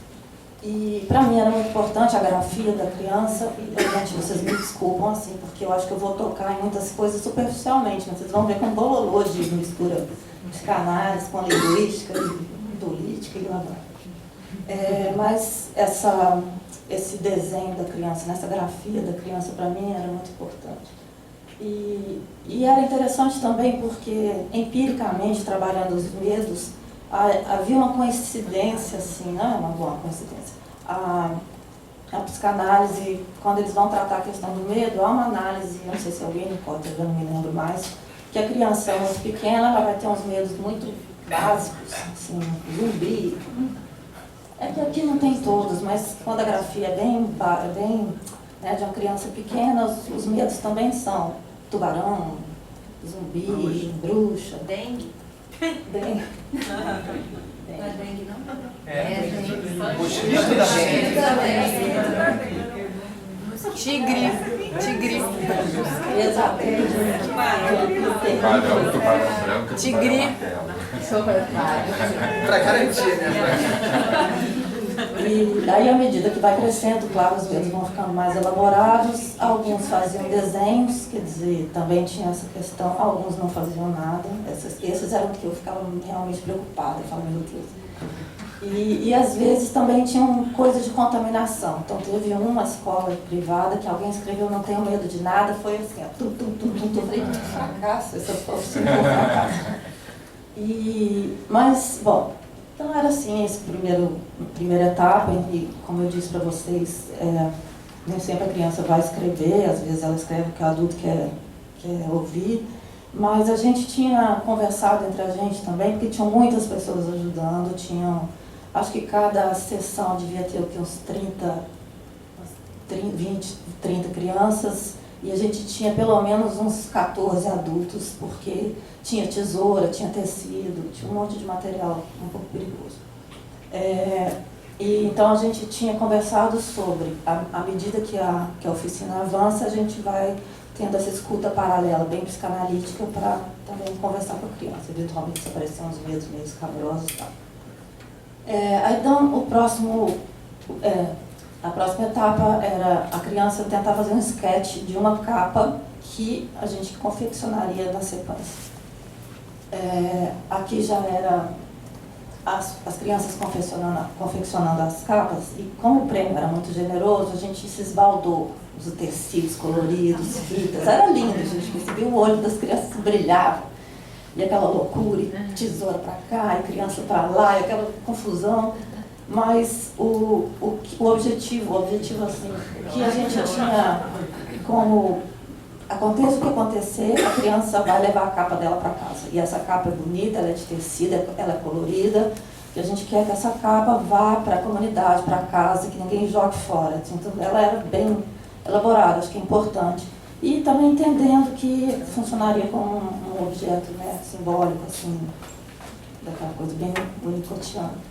e para mim era muito importante a grafia da criança, e gente, vocês me desculpam assim, porque eu acho que eu vou tocar em muitas coisas superficialmente, mas vocês vão ver com bololô de mistura de canais com linguística, política e blá blá. Mas esse desenho da criança, essa grafia da criança para mim era muito importante. E era interessante também porque, empiricamente, trabalhando os medos, havia uma coincidência, assim, não é uma boa coincidência. A psicanálise, quando eles vão tratar a questão do medo, há uma análise, não sei se alguém pode, eu não me lembro mais, que a criança muito pequena ela vai ter uns medos muito básicos, assim, zumbi. É que aqui não tem todos, mas quando a grafia é bem né, de uma criança pequena, os medos também são tubarão, zumbi, bruxa. Dengue? Dengue. Não é dengue, não? Tigre. Exato. Tubarão branco, Tigre. Pra garantir, né? E daí, à medida que vai crescendo, claro, os medos vão ficando mais elaborados, alguns faziam desenhos, quer dizer, também tinha essa questão, alguns não faziam nada, esses eram que eu ficava realmente preocupada, eu falava, meu Deus. E às vezes também tinham coisas de contaminação, então teve uma escola privada que alguém escreveu não tenho medo de nada, foi assim, eu falei, que fracasso, essa profissão foi um fracasso. Mas, bom, então era assim, essa primeira etapa, e como eu disse para vocês, nem sempre a criança vai escrever, às vezes ela escreve o que o adulto quer ouvir, mas a gente tinha conversado entre a gente também, porque tinham muitas pessoas ajudando, acho que cada sessão devia ter uns 30 crianças, E a gente tinha pelo menos uns 14 adultos, porque tinha tesoura, tinha tecido, tinha um monte de material um pouco perigoso. E então a gente tinha conversado sobre, à medida que a oficina avança, a gente vai tendo essa escuta paralela, bem psicanalítica, para também conversar com a criança, eventualmente se aparecer uns medos meio escabrosos e tal. Então, a próxima etapa era a criança tentar fazer um sketch de uma capa que a gente confeccionaria na sequência. Aqui já era as crianças confeccionando as capas, e como o prêmio era muito generoso, a gente se esbaldou os tecidos coloridos, fitas, era lindo, a gente percebia o olho das crianças brilhava, e aquela loucura, e tesoura para cá, e criança para lá, e aquela confusão, mas o objetivo assim, que a gente tinha como, aconteça o que acontecer, a criança vai levar a capa dela para casa. E essa capa é bonita, ela é de tecido, ela é colorida. E a gente quer que essa capa vá para a comunidade, para casa, que ninguém jogue fora. Então ela era bem elaborada, acho que é importante. E também entendendo que funcionaria como um objeto, né, simbólico, assim, daquela coisa bem unicotiana.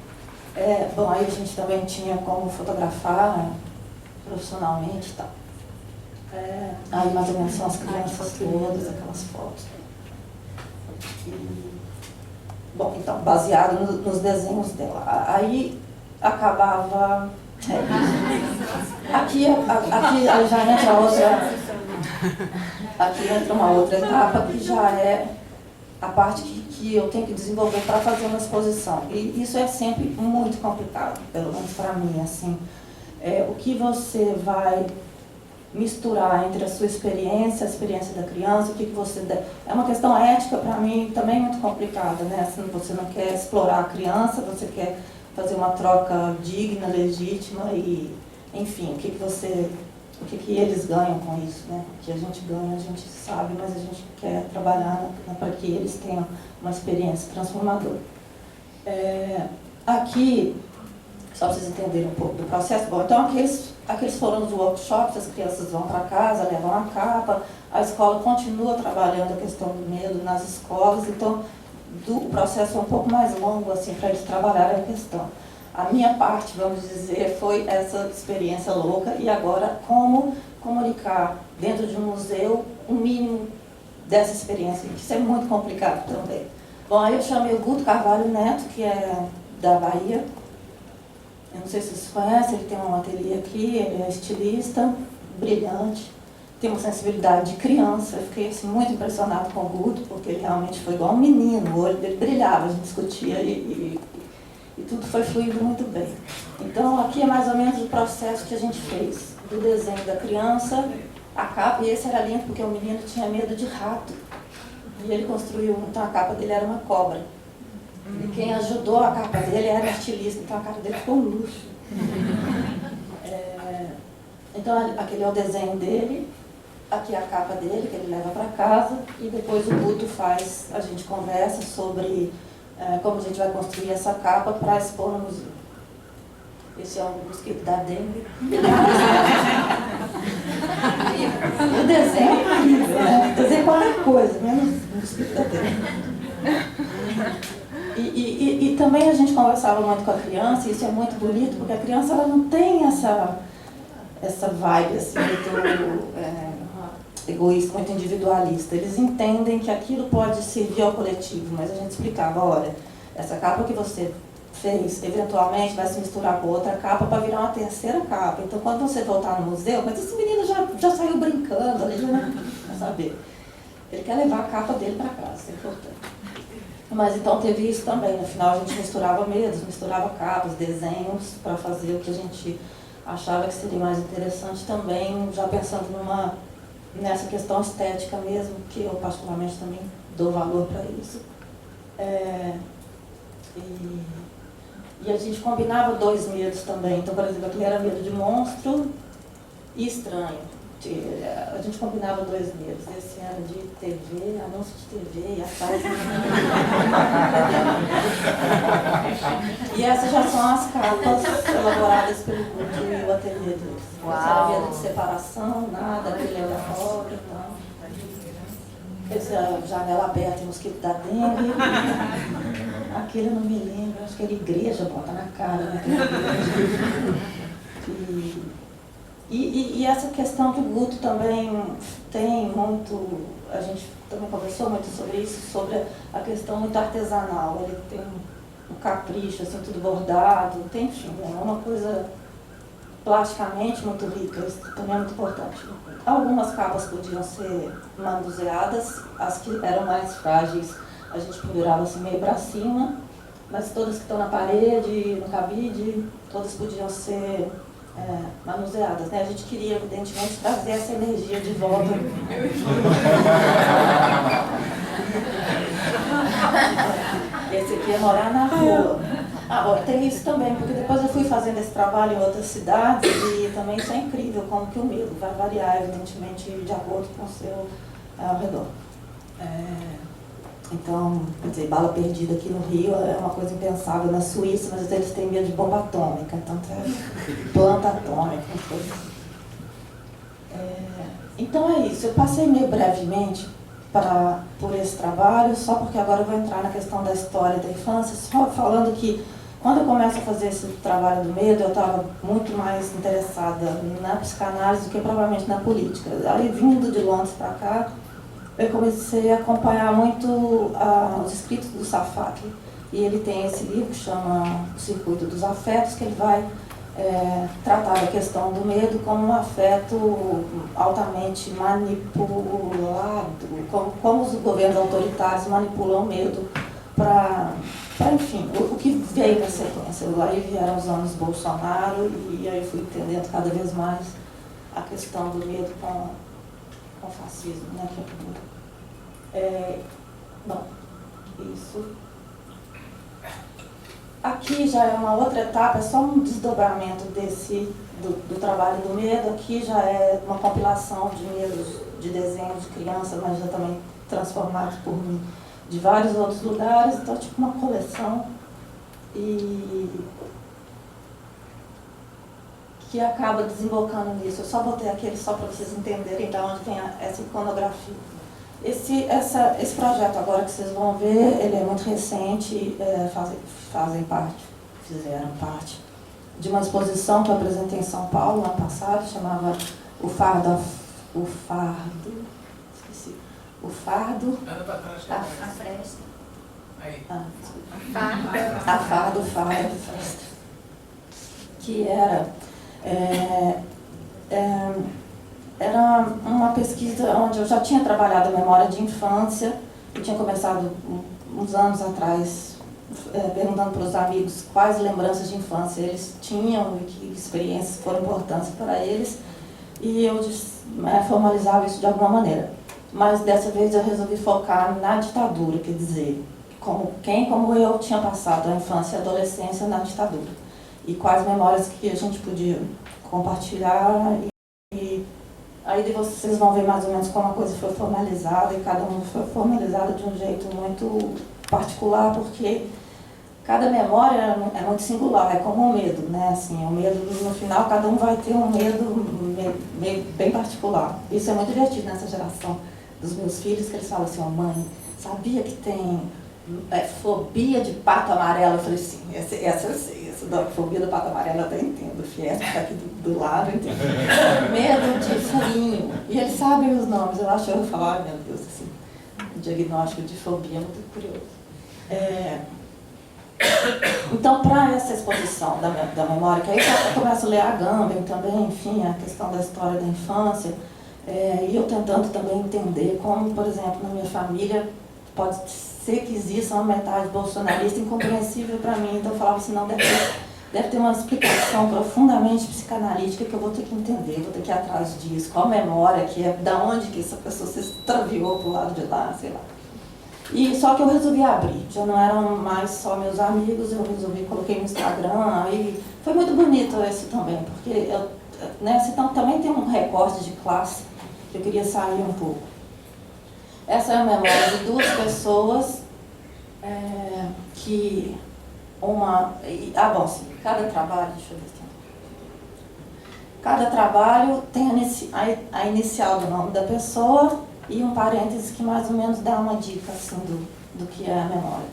Bom, aí a gente também tinha como fotografar profissionalmente e tal. Aí mais ou menos são as crianças todas, aquelas fotos. Bom, então, baseado nos desenhos dela. Aí acabava... Aqui já entra outra... Aqui entra uma outra etapa que já é a parte que eu tenho que desenvolver para fazer uma exposição. E isso é sempre muito complicado, pelo menos para mim, assim. O que você vai misturar entre a sua experiência, a experiência da criança, o que você... É uma questão ética, para mim, também muito complicada, né? Assim, você não quer explorar a criança, você quer fazer uma troca digna, legítima e, enfim, o que eles ganham com isso, né? O que a gente ganha, a gente sabe, mas a gente quer trabalhar para que eles tenham uma experiência transformadora. Aqui, só para vocês entenderem um pouco do processo, bom, então aqueles foram os workshops, as crianças vão para casa, levam a capa, a escola continua trabalhando a questão do medo nas escolas, então o processo é um pouco mais longo, assim, para eles trabalharem a questão. A minha parte, vamos dizer, foi essa experiência louca e agora como comunicar dentro de um museu o mínimo dessa experiência, isso é muito complicado também. Bom, aí eu chamei o Guto Carvalho Neto, que é da Bahia. Eu não sei se vocês conhecem, ele tem um ateliê aqui, ele é estilista, brilhante, tem uma sensibilidade de criança. Eu fiquei assim, muito impressionado com o Guto, porque ele realmente foi igual um menino, o olho dele brilhava, a gente discutia e tudo foi fluindo muito bem. Então aqui é mais ou menos o processo que a gente fez, do desenho da criança, a capa, e esse era lindo porque o menino tinha medo de rato, e ele construiu, então a capa dele era uma cobra. E quem ajudou a capa dele era estilista, então a capa dele ficou um luxo. Então aquele é o desenho dele, aqui é a capa dele, que ele leva para casa, e depois o Guto faz, a gente conversa sobre como a gente vai construir essa capa para expor no museu. Esse é um mosquito da dengue. O desenho é incrível, né? O desenho é qualquer coisa, menos o mosquito da dengue. E também a gente conversava muito com a criança, e isso é muito bonito, porque a criança ela não tem essa vibe assim, muito egoísta, muito individualista. Eles entendem que aquilo pode servir ao coletivo, mas a gente explicava, olha, essa capa que você fez, eventualmente vai se misturar com outra capa para virar uma terceira capa. Então, quando você voltar no museu, mas esse menino já saiu brincando, ele já não quer saber. Ele quer levar a capa dele para casa, isso é importante. Mas então teve isso também, no final a gente misturava medos, misturava capas, desenhos, para fazer o que a gente achava que seria mais interessante também, já pensando nessa questão estética mesmo, que eu particularmente também dou valor para isso. E a gente combinava dois medos também. Então, por exemplo, aquele era medo de monstro e estranho. A gente combinava dois medos. Esse era de TV, anúncio de TV e atrás. E essas já são as capas elaboradas pelo Guto e o ateliê. ter medo. Uau. Não era medo de separação, nada, aquele aleatório e tal. Esse, a janela aberta e o mosquito da dengue. Aquele eu não me lembro, acho que era igreja, bota na cara, né? E essa questão que o Guto também tem muito, a gente também conversou muito sobre isso, sobre a questão muito artesanal. Ele tem um capricho, assim, tudo bordado, tem, enfim, é uma coisa plasticamente muito rica, isso também é muito importante. Algumas capas podiam ser manuseadas, as que eram mais frágeis a gente pendurava assim meio para cima, mas todas que estão na parede, no cabide, todas podiam ser manuseadas, né? A gente queria, evidentemente, trazer essa energia de volta. Esse aqui é morar na rua. Bom, tem isso também, porque depois eu fui fazendo esse trabalho em outras cidades e também isso é incrível, como que o medo vai variar, evidentemente, de acordo com o seu ao redor. Então, quer dizer, bala perdida aqui no Rio é uma coisa impensável. Na Suíça, mas eles têm medo de bomba atômica, então tem planta atômica, coisas assim. Então é isso, eu passei meio brevemente por esse trabalho, só porque agora eu vou entrar na questão da história da infância, só falando que quando eu começo a fazer esse trabalho do medo, eu estava muito mais interessada na psicanálise do que provavelmente na política. Aí, vindo de Londres para cá, eu comecei a acompanhar muito os escritos do Sarfati. E ele tem esse livro que chama O Circuito dos Afetos, que ele vai tratar a questão do medo como um afeto altamente manipulado, como os governos autoritários manipulam o medo para enfim, o que veio na sequência. Aí vieram os anos Bolsonaro e aí eu fui entendendo cada vez mais a questão do medo com o fascismo, né? Bom, isso. Aqui já é uma outra etapa, é só um desdobramento do trabalho do medo. Aqui já é uma compilação de medos de desenhos de criança, mas já também transformados por mim de vários outros lugares, então tipo uma coleção e que acaba desembocando nisso. Eu só botei aquele só para vocês entenderem de onde vem essa iconografia. Esse projeto agora que vocês vão ver, ele é muito recente, fizeram parte de uma exposição que eu apresentei em São Paulo no ano passado, chamava O Fardo A fresta. A Fardo Festa, que era uma pesquisa onde eu já tinha trabalhado a memória de infância. Eu tinha começado uns anos atrás perguntando para os amigos quais lembranças de infância eles tinham e que experiências foram importantes para eles, e eu formalizava isso de alguma maneira. Mas dessa vez eu resolvi focar na ditadura, quer dizer, como eu tinha passado a infância e a adolescência na ditadura, e quais memórias que a gente podia compartilhar. E aí vocês vão ver mais ou menos como a coisa foi formalizada, e cada um foi formalizado de um jeito muito particular, porque cada memória é muito singular, é como um medo, né? Assim, o medo, no final, cada um vai ter um medo bem particular. Isso é muito divertido nessa geração dos meus filhos, que eles falam assim: mãe, sabia que tem fobia de pato amarelo? Eu falei, sim, essa eu sei, essa da fobia do pato amarelo eu até entendo, o Fiesco está aqui do lado, eu entendo. Medo de furinho, e eles sabem os nomes, eu acho, eu falo, ai meu Deus, assim, o diagnóstico de fobia é muito curioso. Então, para essa exposição da memória, que aí eu começo a ler a Agamben também, enfim, a questão da história da infância, e eu tentando também entender como, por exemplo, na minha família, pode ser que exista uma metade bolsonarista incompreensível para mim. Então eu falava assim, não, deve ter uma explicação profundamente psicanalítica que eu vou ter que entender, vou ter que ir atrás disso, qual memória que é, da onde que essa pessoa se extraviou para o lado de lá, sei lá. E só que eu resolvi abrir, já não eram mais só meus amigos, eu coloquei no Instagram, aí foi muito bonito isso também, porque então, também tem um recorte de classe que eu queria sair um pouco. Essa é a memória de duas pessoas sim, cada trabalho, deixa eu ver se Cada trabalho tem a inicial do nome da pessoa e um parêntese que mais ou menos dá uma dica assim, do que é a memória.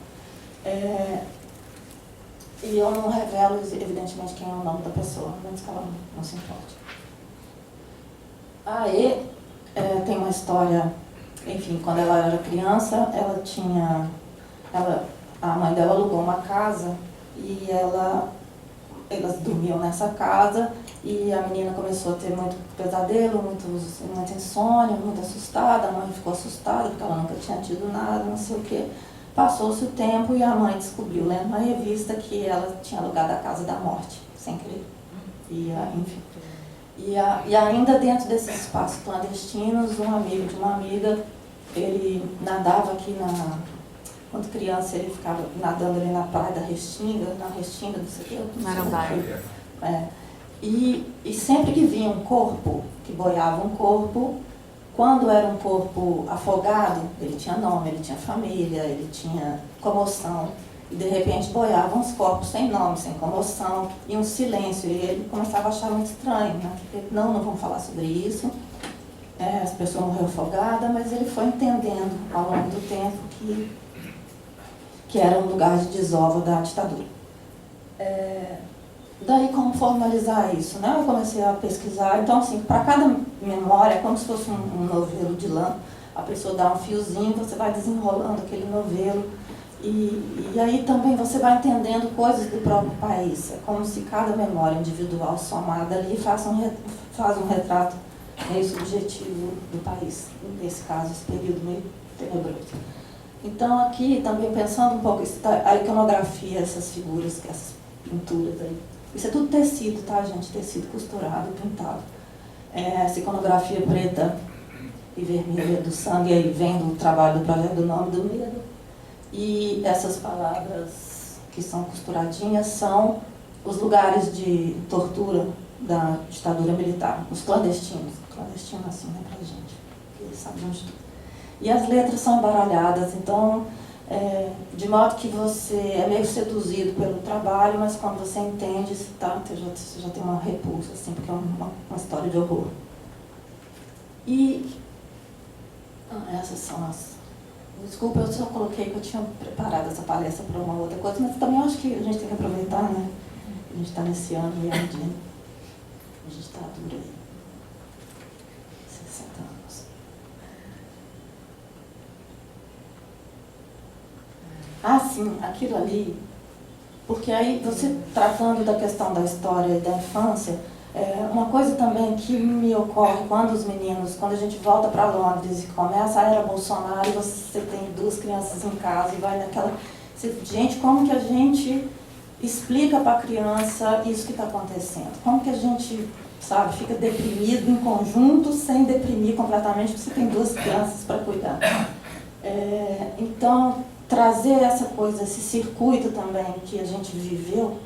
E eu não revelo, evidentemente, quem é o nome da pessoa, menos que ela não se importe. Tem uma história, enfim, quando ela era criança, a mãe dela alugou uma casa e elas dormiam nessa casa e a menina começou a ter muito pesadelo, muita insônia, muito assustada. A mãe ficou assustada porque ela nunca tinha tido nada, não sei o quê. Passou-se o tempo e a mãe descobriu, lendo na revista, que ela tinha alugado a casa da morte, sem querer. Enfim. E ainda dentro desses espaços clandestinos, um amigo de uma amiga, ele nadava aqui quando criança, ele ficava nadando ali na praia da Restinga, não sei o que. Marambaia. E sempre que via um corpo, que boiava um corpo, quando era um corpo afogado, ele tinha nome, ele tinha família, ele tinha comoção. E de repente boiavam os corpos sem nome, sem comoção, e um silêncio. E ele começava a achar muito estranho, né? Porque, não vamos falar sobre isso. Essa pessoa morreu afogada, mas ele foi entendendo ao longo do tempo que era um lugar de desova da ditadura. Daí, como formalizar isso, né? Eu comecei a pesquisar. Então, assim, para cada memória, é como se fosse um novelo de lã. A pessoa dá um fiozinho, você vai desenrolando aquele novelo. E aí também você vai entendendo coisas do próprio país. É como se cada memória individual somada ali faz um retrato meio subjetivo do país. Nesse caso, esse período meio tenebroso. Então, aqui também pensando um pouco, a iconografia, essas figuras, essas pinturas aí. Isso é tudo tecido, tá, gente? Tecido costurado, pintado. Essa iconografia preta e vermelha do sangue aí vem do trabalho do Projeto do Nome do Medo. E essas palavras que são costuradinhas são os lugares de tortura da ditadura militar, os clandestinos. Clandestino assim, né, pra gente, que eles sabem onde tudo. E as letras são embaralhadas, então, de modo que você é meio seduzido pelo trabalho, mas quando você entende, você já tem uma repulsa, assim, porque é uma história de horror. Essas são as... Desculpa, eu só coloquei que eu tinha preparado essa palestra para uma outra coisa, mas também acho que a gente tem que aproveitar, né? A gente está nesse ano e é de ditadura aí. 60 anos. Sim, aquilo ali, porque aí você tratando da questão da história e da infância, uma coisa também que me ocorre quando a gente volta para Londres e começa a era Bolsonaro e você tem 2 crianças em casa e vai naquela... Gente, como que a gente explica para a criança isso que está acontecendo? Como que a gente, sabe, fica deprimido em conjunto sem deprimir completamente, porque você tem 2 crianças para cuidar? Então, trazer essa coisa, esse circuito também que a gente viveu,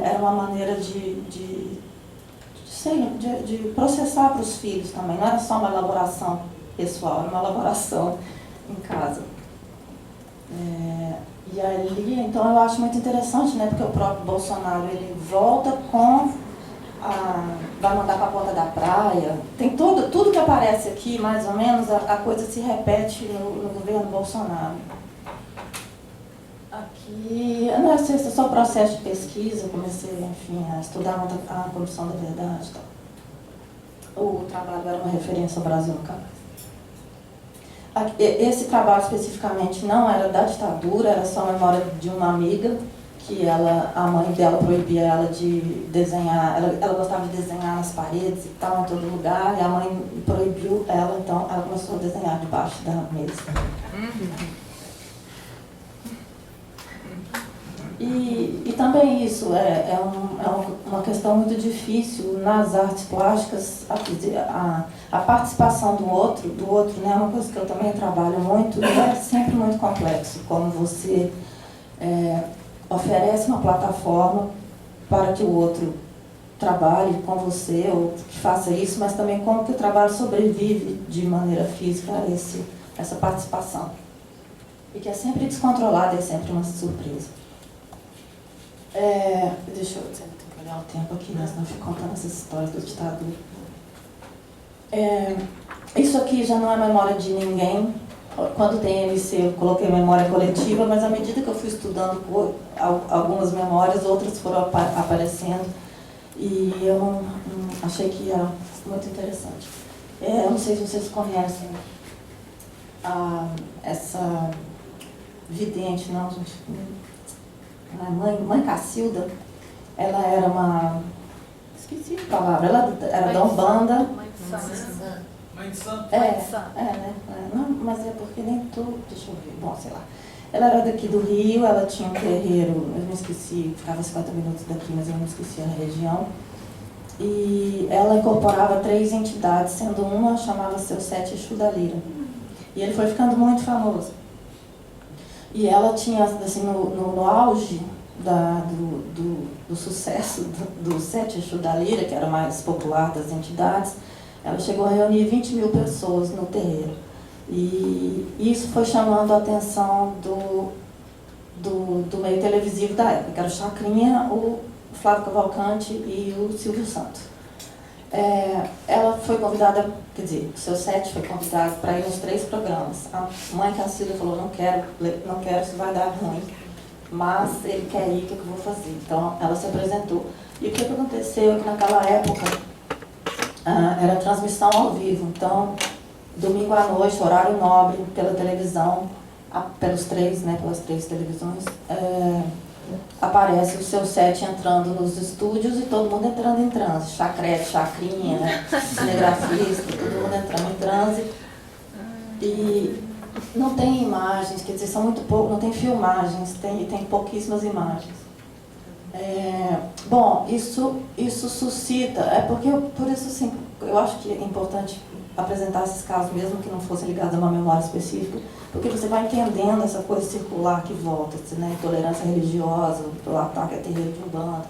era uma maneira de processar para os filhos também. Não era só uma elaboração pessoal, era uma elaboração em casa. E ali, então, eu acho muito interessante, né, porque o próprio Bolsonaro, ele volta vai mandar para a ponta da praia. Tem tudo que aparece aqui, mais ou menos, a coisa se repete no governo Bolsonaro. Aqui, esse é só processo de pesquisa, eu comecei, enfim, a estudar a Comissão da Verdade. Então. O trabalho era uma referência ao Brasil no caso. Esse trabalho especificamente não era da ditadura, era só a memória de uma amiga, que a mãe dela proibia ela de desenhar, ela gostava de desenhar nas paredes e tal, em todo lugar, e a mãe proibiu ela, então ela começou a desenhar debaixo da mesa. E também isso é uma questão muito difícil nas artes plásticas, a participação do outro, né, é uma coisa que eu também trabalho muito, e é sempre muito complexo, como você oferece uma plataforma para que o outro trabalhe com você, ou que faça isso, mas também como que o trabalho sobrevive de maneira física a essa participação. E que é sempre descontrolada, é sempre uma surpresa. Deixa eu dizer, tem que olhar o tempo aqui, né? Senão eu fico contando essas histórias do ditadura. Isso aqui já não é memória de ninguém. Quando tem MC, eu coloquei memória coletiva, mas à medida que eu fui estudando algumas memórias, outras foram aparecendo. E eu não achei que era muito interessante. Eu não sei se vocês conhecem essa vidente, não, gente. A mãe Cacilda, ela era uma... Esqueci a palavra. Ela era da Umbanda. Mãe de santo. Né? Não, mas é porque nem tudo... Deixa eu ver. Bom, sei lá. Ela era daqui do Rio, ela tinha um terreiro, eu não esqueci, ficava 50 minutos daqui, mas eu não esqueci a região. E ela incorporava 3 entidades, sendo uma chamava Seu Sete Exu da Lira. E ele foi ficando muito famoso. E ela tinha, assim, no auge do sucesso do Sete Exu da Lira, que era o mais popular das entidades, ela chegou a reunir 20 mil pessoas no terreiro. E isso foi chamando a atenção do meio televisivo da época, que era o Chacrinha, o Flávio Cavalcante e o Silvio Santos. Ela foi convidada, quer dizer, o Seu Sete foi convidado para ir nos 3 programas. A mãe Cacilda falou, não quero, isso vai dar ruim, mas ele quer ir, o que eu vou fazer? Então, ela se apresentou. E o que aconteceu é que naquela época era transmissão ao vivo, então, domingo à noite, horário nobre, pela televisão, pelas 3 televisões, aparece o Seu Sete entrando nos estúdios e todo mundo entrando em transe. Chacrete, Chacrinha, cinegrafista, todo mundo entrando em transe. E não tem imagens, quer dizer, são muito pouco, não tem filmagens, tem pouquíssimas imagens. Bom, isso suscita, por isso assim, eu acho que é importante apresentar esses casos, mesmo que não fossem ligados a uma memória específica, porque você vai entendendo essa coisa circular que volta, né? Intolerância religiosa, o ataque a terreiro de Umbanda,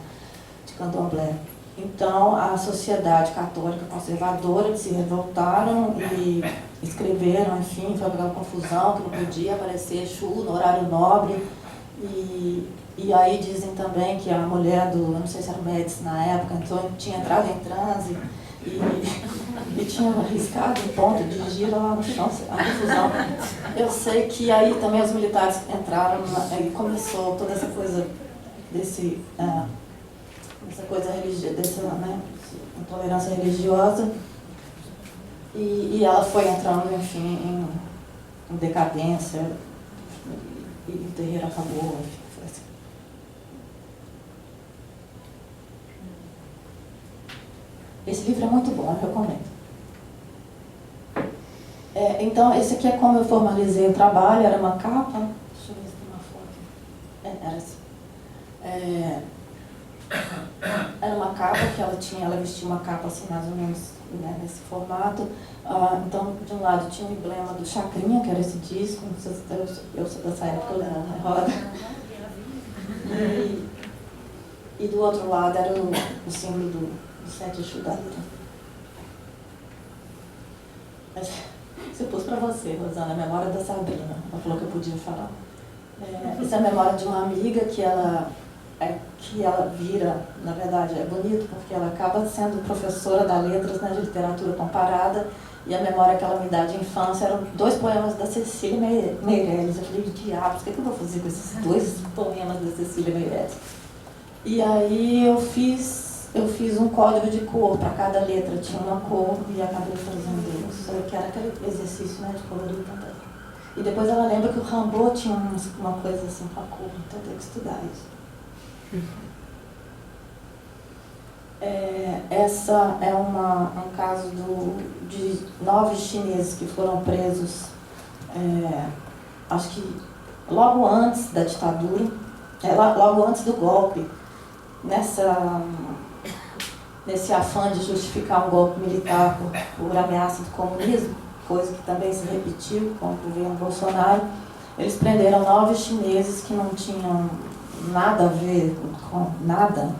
de Candomblé. Então, a sociedade católica conservadora, eles se revoltaram e escreveram, enfim, foi aquela confusão, que não podia aparecer Exu no horário nobre. E aí dizem também que a mulher eu não sei se era o Médici na época, então tinha entrado em transe e tinha arriscado um ponto de gira lá no chão, a confusão. Eu sei que aí também os militares entraram e começou toda essa coisa essa coisa religiosa, intolerância religiosa, e ela foi entrando, enfim, em decadência, e o terreiro acabou, enfim, foi assim. Esse livro é muito bom, eu recomendo. Então, esse aqui é como eu formalizei o trabalho, era uma capa, deixa eu ver se tem uma foto, era assim. Era uma capa que ela vestia uma capa assim, mais ou menos, né, nesse formato. Então, de um lado tinha o emblema do Chacrinha, que era esse disco, não sei se eu sou dessa época, eu lembro, na roda. E do outro lado era o símbolo do Sete Exu da Lira. Isso eu pus para você, Rosana, a memória da Sabrina. Ela falou que eu podia falar. Essa é a memória de uma amiga que ela vira, na verdade, é bonito porque ela acaba sendo professora da letras, né, de literatura comparada, e a memória que ela me dá de infância eram 2 poemas da Cecília Meirelles. Eu falei, diabos, o que eu vou fazer com esses 2 poemas da Cecília Meirelles? E aí eu fiz um código de cor, para cada letra tinha uma cor, e acabei fazendo isso, que era aquele exercício, né, de colorir também. E depois ela lembra que o Rimbaud tinha uma coisa assim com a cor, então tem que estudar isso. Essa é um caso de 9 chineses que foram presos, acho que logo antes da ditadura, logo antes do golpe, nesse afã de justificar um golpe militar por ameaça do comunismo, coisa que também se repetiu com o governo Bolsonaro. Eles prenderam 9 chineses que não tinham nada a ver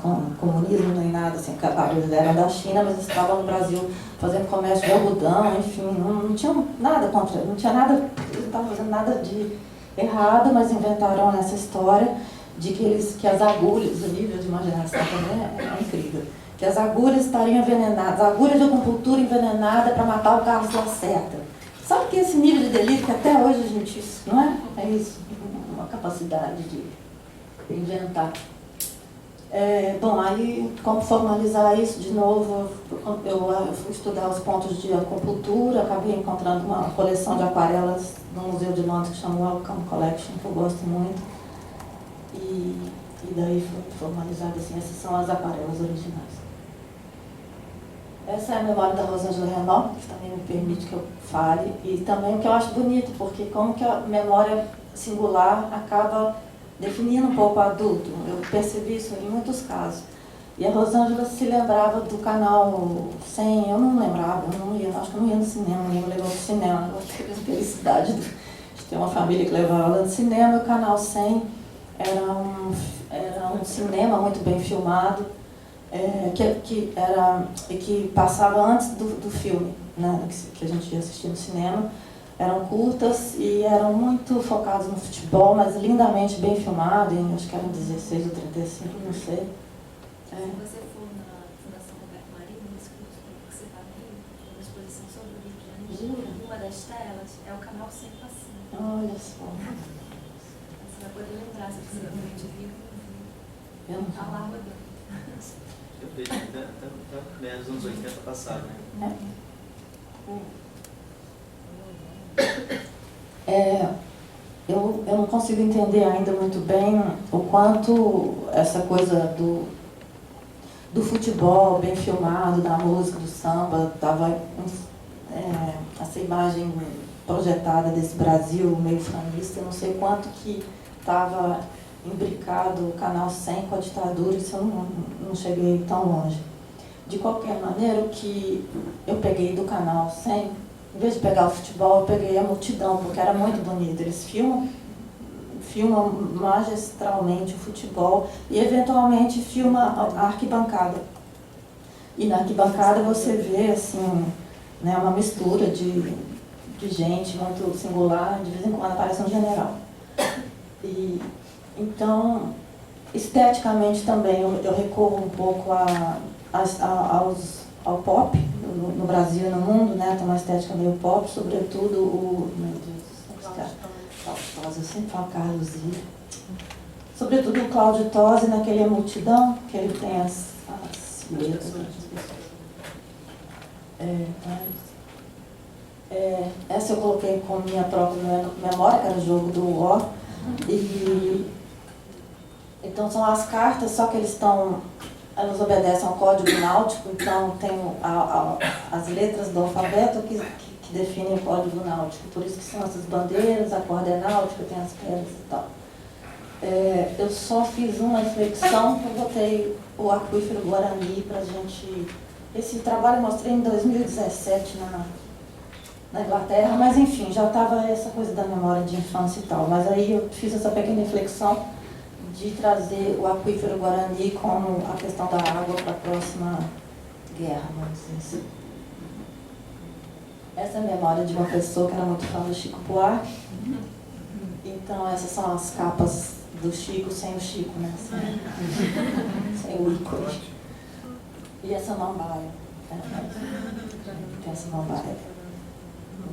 com comunismo nem nada, assim, eles eram da China, mas estavam no Brasil fazendo comércio de algodão, enfim, não tinham nada eles não estavam fazendo nada de errado, mas inventaram essa história de que as agulhas, o nível de imaginação também é incrível, que as agulhas estariam envenenadas, agulhas de acupuntura envenenada para matar o Carlos Lacerda. Sabe que esse nível de delírio que até hoje a gente, não é? É isso, uma capacidade de inventar. Bom, aí como formalizar isso de novo, eu fui estudar os pontos de acupuntura, acabei encontrando uma coleção de aquarelas no Museu de Londres que chama Wellcome Collection, que eu gosto muito. E daí foi formalizado assim, essas são as aquarelas originais. Essa é a memória da Rosângela Renault, que também me permite que eu fale, e também o que eu acho bonito, porque como que a memória singular acaba definindo um pouco o adulto. Eu percebi isso em muitos casos. E a Rosângela se lembrava do canal 100, eu não lembrava, eu não ia, acho que eu não ia no cinema, ninguém me levou no cinema, eu tive a felicidade de ter uma família que levava ela no cinema. O canal 100 era um cinema muito bem filmado, que passava antes do filme, né, que a gente ia assistir no cinema. Eram curtas e eram muito focados no futebol, mas lindamente bem filmado, em, acho que eram 16 ou 35, não sei. Se você for na Fundação Roberto Marinho, nesse curso que você está vendo, uma exposição sobre o Rio de Janeiro, uma das telas é o canal 100 passando. Olha só. Você vai poder lembrar se você realmente viu ou não viu. A larga dele. Eu vejo até os anos 80 passaram, né? Eu não consigo entender ainda muito bem o quanto essa coisa do futebol bem filmado, da música, do samba, estava essa imagem projetada desse Brasil meio franista, eu não sei quanto que estava imbricado o Canal 100 com a ditadura, isso eu não cheguei tão longe. De qualquer maneira, o que eu peguei do Canal 100, em vez de pegar o futebol, eu peguei a multidão, porque era muito bonito. Eles filmam magistralmente o futebol e, eventualmente, filma a arquibancada. E na arquibancada você vê, assim, né, uma mistura de gente muito singular, de vez em quando aparece um general. E, então, esteticamente também, eu recorro um pouco ao pop, no Brasil e no mundo, né? Tem uma estética meio pop, sobretudo o... Meu Deus, eu sempre falo Carlos Zilli. Sobretudo o Cláudio Tosi, naquele A Multidão, que ele tem as letras. Essa eu coloquei como minha própria memória, que era o jogo do War. Então são as cartas, só que elas obedecem ao código náutico, então tem as letras do alfabeto que definem o código náutico. Por isso que são essas bandeiras, a corda é náutica, tem as pedras e tal. Eu só fiz uma reflexão, que eu botei o aquífero Guarani pra gente... Esse trabalho eu mostrei em 2017 na Inglaterra, mas enfim, já estava essa coisa da memória de infância e tal. Mas aí eu fiz essa pequena reflexão de trazer o aquífero Guarani como a questão da água para a próxima guerra, vamos dizer assim. Essa é a memória de uma pessoa que era muito fã do Chico Buarque. Então essas são as capas do Chico sem o Chico, né? Sem o ícone. E essa mambaia. Tem essa mambaia.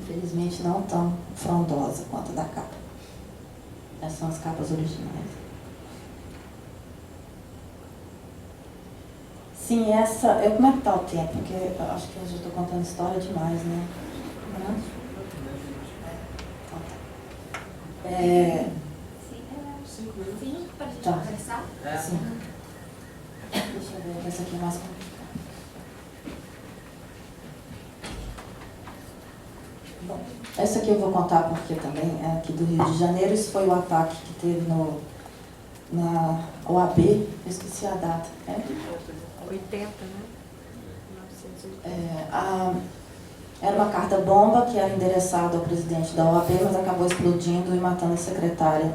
Infelizmente não tão frondosa quanto a da capa. Essas são as capas originais. Sim, como é que está o tempo? Porque eu acho que eu já estou contando história demais, né? Sim, para a gente Tá. conversar. Sim. Deixa eu ver, essa aqui é mais complicada. Bom, essa aqui eu vou contar porque também é aqui do Rio de Janeiro. Isso foi o ataque que teve na OAB, eu esqueci a data. 80, né? 1980. Era uma carta-bomba que era endereçada ao presidente da OAB, mas acabou explodindo e matando a secretária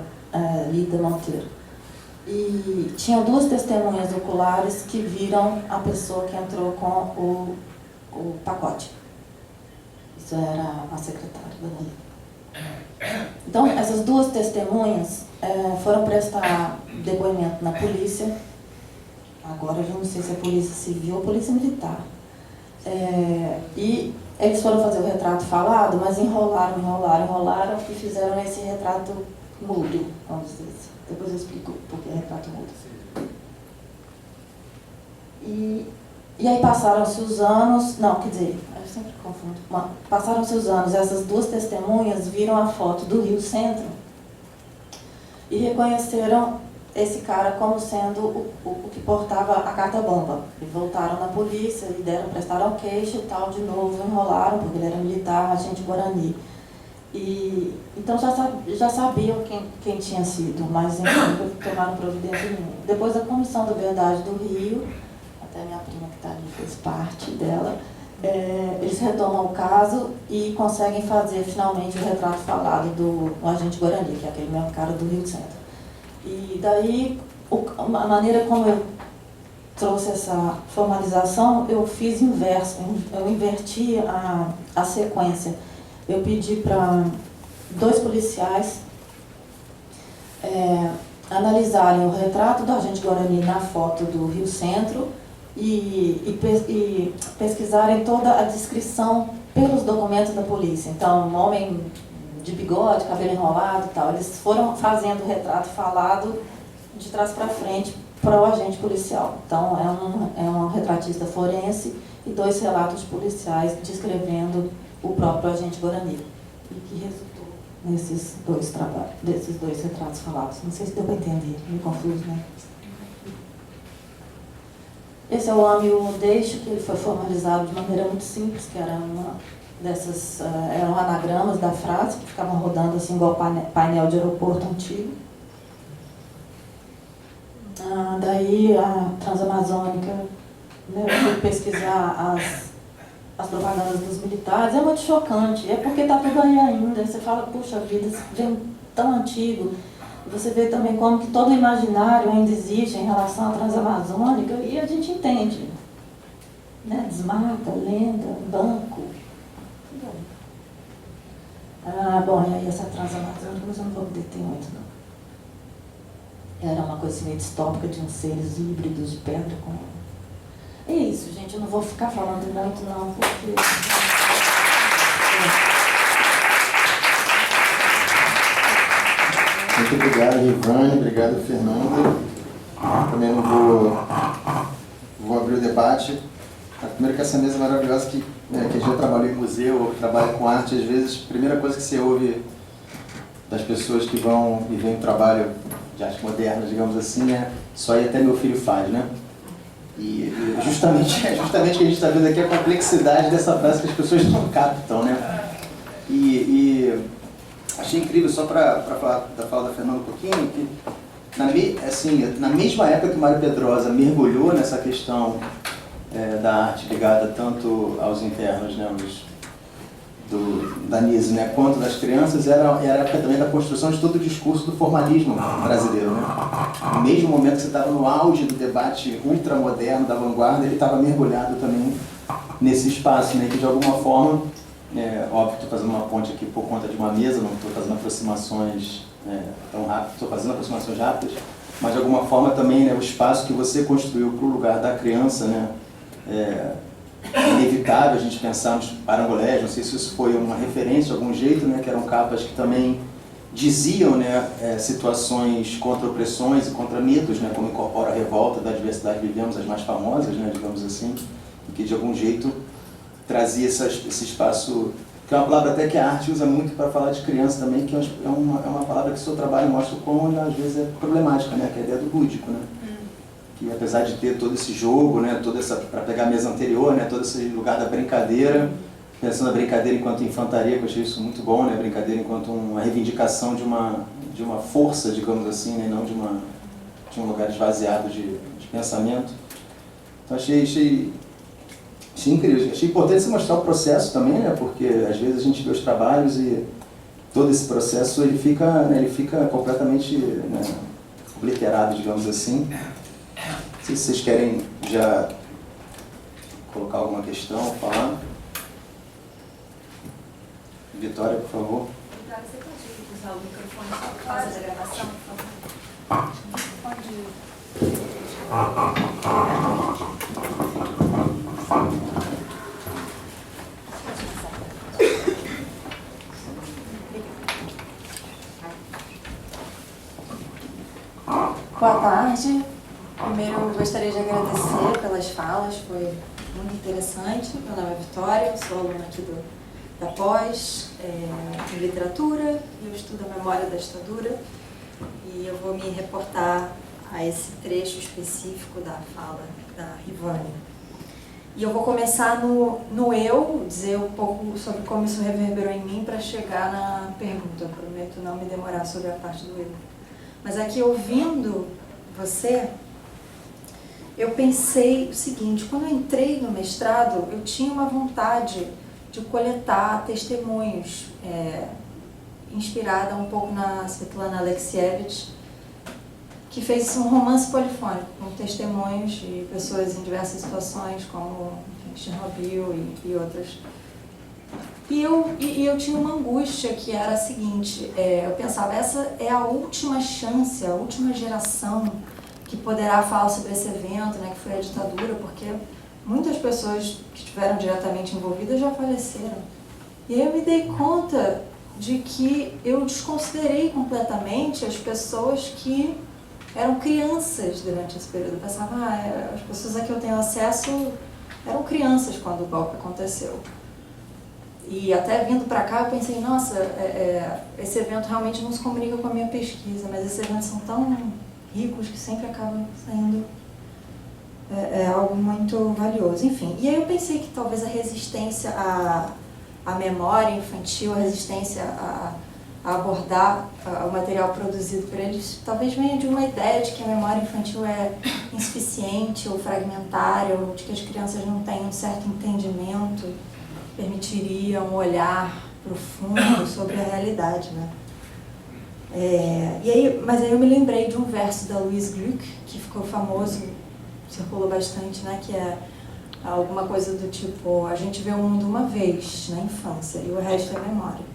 Lida Monteiro. E tinham duas testemunhas oculares que viram a pessoa que entrou com o pacote. Isso era a secretária da Lida. Então, essas duas testemunhas foram prestar depoimento na polícia. Agora eu já não sei se é polícia civil ou polícia militar. E eles foram fazer o retrato falado, mas enrolaram e fizeram esse retrato mudo, vamos dizer assim. Depois eu explico por que é retrato mudo. E aí passaram-se os anos, não, quer dizer, eu sempre confundo. Passaram-se os anos, essas duas testemunhas viram a foto do Rio Centro e reconheceram esse cara como sendo o que portava a carta-bomba. E voltaram na polícia e prestaram queixa e tal, de novo enrolaram, porque ele era militar, agente Guarani. Então já sabiam quem tinha sido, mas enfim, tomaram providência nenhuma. Depois a Comissão da Verdade do Rio, até minha prima que está ali fez parte dela, eles retomam o caso e conseguem fazer finalmente o retrato falado do agente Guarani, que é aquele mesmo cara do Rio Centro. E daí, a maneira como eu trouxe essa formalização, eu fiz inverso, eu inverti a sequência. Eu pedi para 2 policiais analisarem o retrato do agente Guarani na foto do Rio Centro e pesquisarem toda a descrição pelos documentos da polícia. Então, um homem de bigode, cabelo enrolado e tal. Eles foram fazendo o retrato falado de trás para frente para o agente policial. Então, é um retratista forense e 2 relatos policiais descrevendo o próprio agente Guarani. E que resultou nesses 2 trabalhos, desses 2 retratos falados. Não sei se deu para entender, meio confuso, né? Esse é o Ame ou Deixo, que ele foi formalizado de maneira muito simples, que era eram anagramas da frase, que ficavam rodando assim, igual painel de aeroporto antigo. Daí a Transamazônica, né, eu fui pesquisar as propagandas dos militares, é muito chocante, é porque está tudo aí ainda, você fala, puxa vida, esse vem tão antigo, você vê também como que todo o imaginário ainda existe em relação à Transamazônica, e a gente entende, né, desmata, lenda, banco. Bom, e aí essa Transamazônica, mas eu não vou me deter muito, não. Era uma coisa assim, meio distópica de uns seres híbridos de pedra com... É isso, gente, eu não vou ficar falando muito, não, porque... Muito obrigado, Ivane, obrigado, Fernanda. Também não vou abrir o debate. Primeiro que essa mesa maravilhosa que a gente já trabalhou em museu ou que trabalha com arte, às vezes, a primeira coisa que você ouve das pessoas que vão e veem o trabalho de arte moderna, digamos assim, é só aí até meu filho faz, né? E justamente o que a gente está vendo aqui é a complexidade dessa frase que as pessoas não captam, né? E achei incrível, só para falar da fala da Fernanda um pouquinho, que na mesma época que Mário Pedrosa mergulhou nessa questão da arte ligada tanto aos internos, né, da NISE, né, quanto das crianças, era a época também da construção de todo o discurso do formalismo brasileiro, né? No mesmo momento que você estava no auge do debate ultramoderno, da vanguarda, ele estava mergulhado também nesse espaço, né, que de alguma forma, óbvio que estou fazendo uma ponte aqui por conta de uma mesa, não estou fazendo aproximações tão rápidas, estou fazendo aproximações rápidas, mas de alguma forma também, né, o espaço que você construiu para o lugar da criança, né, inevitável a gente pensar nos parangolés, não sei se isso foi uma referência de algum jeito, né, que eram capas que também diziam, né, situações contra opressões e contra mitos, né, como Incorpora a Revolta, da Diversidade Vivemos, as mais famosas, né, digamos assim, e que de algum jeito trazia esse espaço, que é uma palavra até que a arte usa muito para falar de criança também, que é uma palavra que o seu trabalho mostra como às vezes é problemática, né, que é a ideia do lúdico, né? Que apesar de ter todo esse jogo, né, para pegar a mesa anterior, né, todo esse lugar da brincadeira, pensando a brincadeira enquanto infantaria, que eu achei isso muito bom, né, a brincadeira enquanto uma reivindicação de uma força, digamos assim, né, não de um lugar esvaziado de pensamento. Então achei incrível, achei importante você mostrar o processo também, né, porque às vezes a gente vê os trabalhos e todo esse processo ele fica completamente, né, obliterado, digamos assim. Não sei se vocês querem já colocar alguma questão, falar. Vitória, por favor. Vitória, você pode usar o microfone só por causa da gravação, por favor? Pode. Boa tarde. Primeiro, eu gostaria de agradecer pelas falas, foi muito interessante. Meu nome é Vitória, eu sou aluna aqui da pós, em literatura, e eu estudo a memória da ditadura. E eu vou me reportar a esse trecho específico da fala da Rivane. E eu vou começar no eu, dizer um pouco sobre como isso reverberou em mim para chegar na pergunta. Eu prometo não me demorar sobre a parte do eu. Mas aqui, ouvindo você, eu pensei o seguinte: quando eu entrei no mestrado, eu tinha uma vontade de coletar testemunhos, inspirada um pouco na Svetlana Alexievich, que fez um romance polifônico, com testemunhos de pessoas em diversas situações, como Chernobyl e outras. E eu tinha uma angústia que era a seguinte: eu pensava, essa é a última chance, a última geração que poderá falar sobre esse evento, né, que foi a ditadura, porque muitas pessoas que estiveram diretamente envolvidas já faleceram. E aí eu me dei conta de que eu desconsiderei completamente as pessoas que eram crianças durante esse período. Eu pensava, as pessoas a que eu tenho acesso eram crianças quando o golpe aconteceu. E até vindo para cá eu pensei, nossa, esse evento realmente não se comunica com a minha pesquisa, mas esses eventos são tão ricos que sempre acabam saindo algo muito valioso. Enfim, e aí eu pensei que talvez a resistência à memória infantil, a resistência a abordar o material produzido por eles, talvez venha de uma ideia de que a memória infantil é insuficiente ou fragmentária, ou de que as crianças não têm um certo entendimento, permitiria um olhar profundo sobre a realidade, né? Mas aí eu me lembrei de um verso da Louise Gluck, que ficou famoso, circulou bastante, né? Que é alguma coisa do tipo: a gente vê o mundo uma vez na infância e o resto é memória.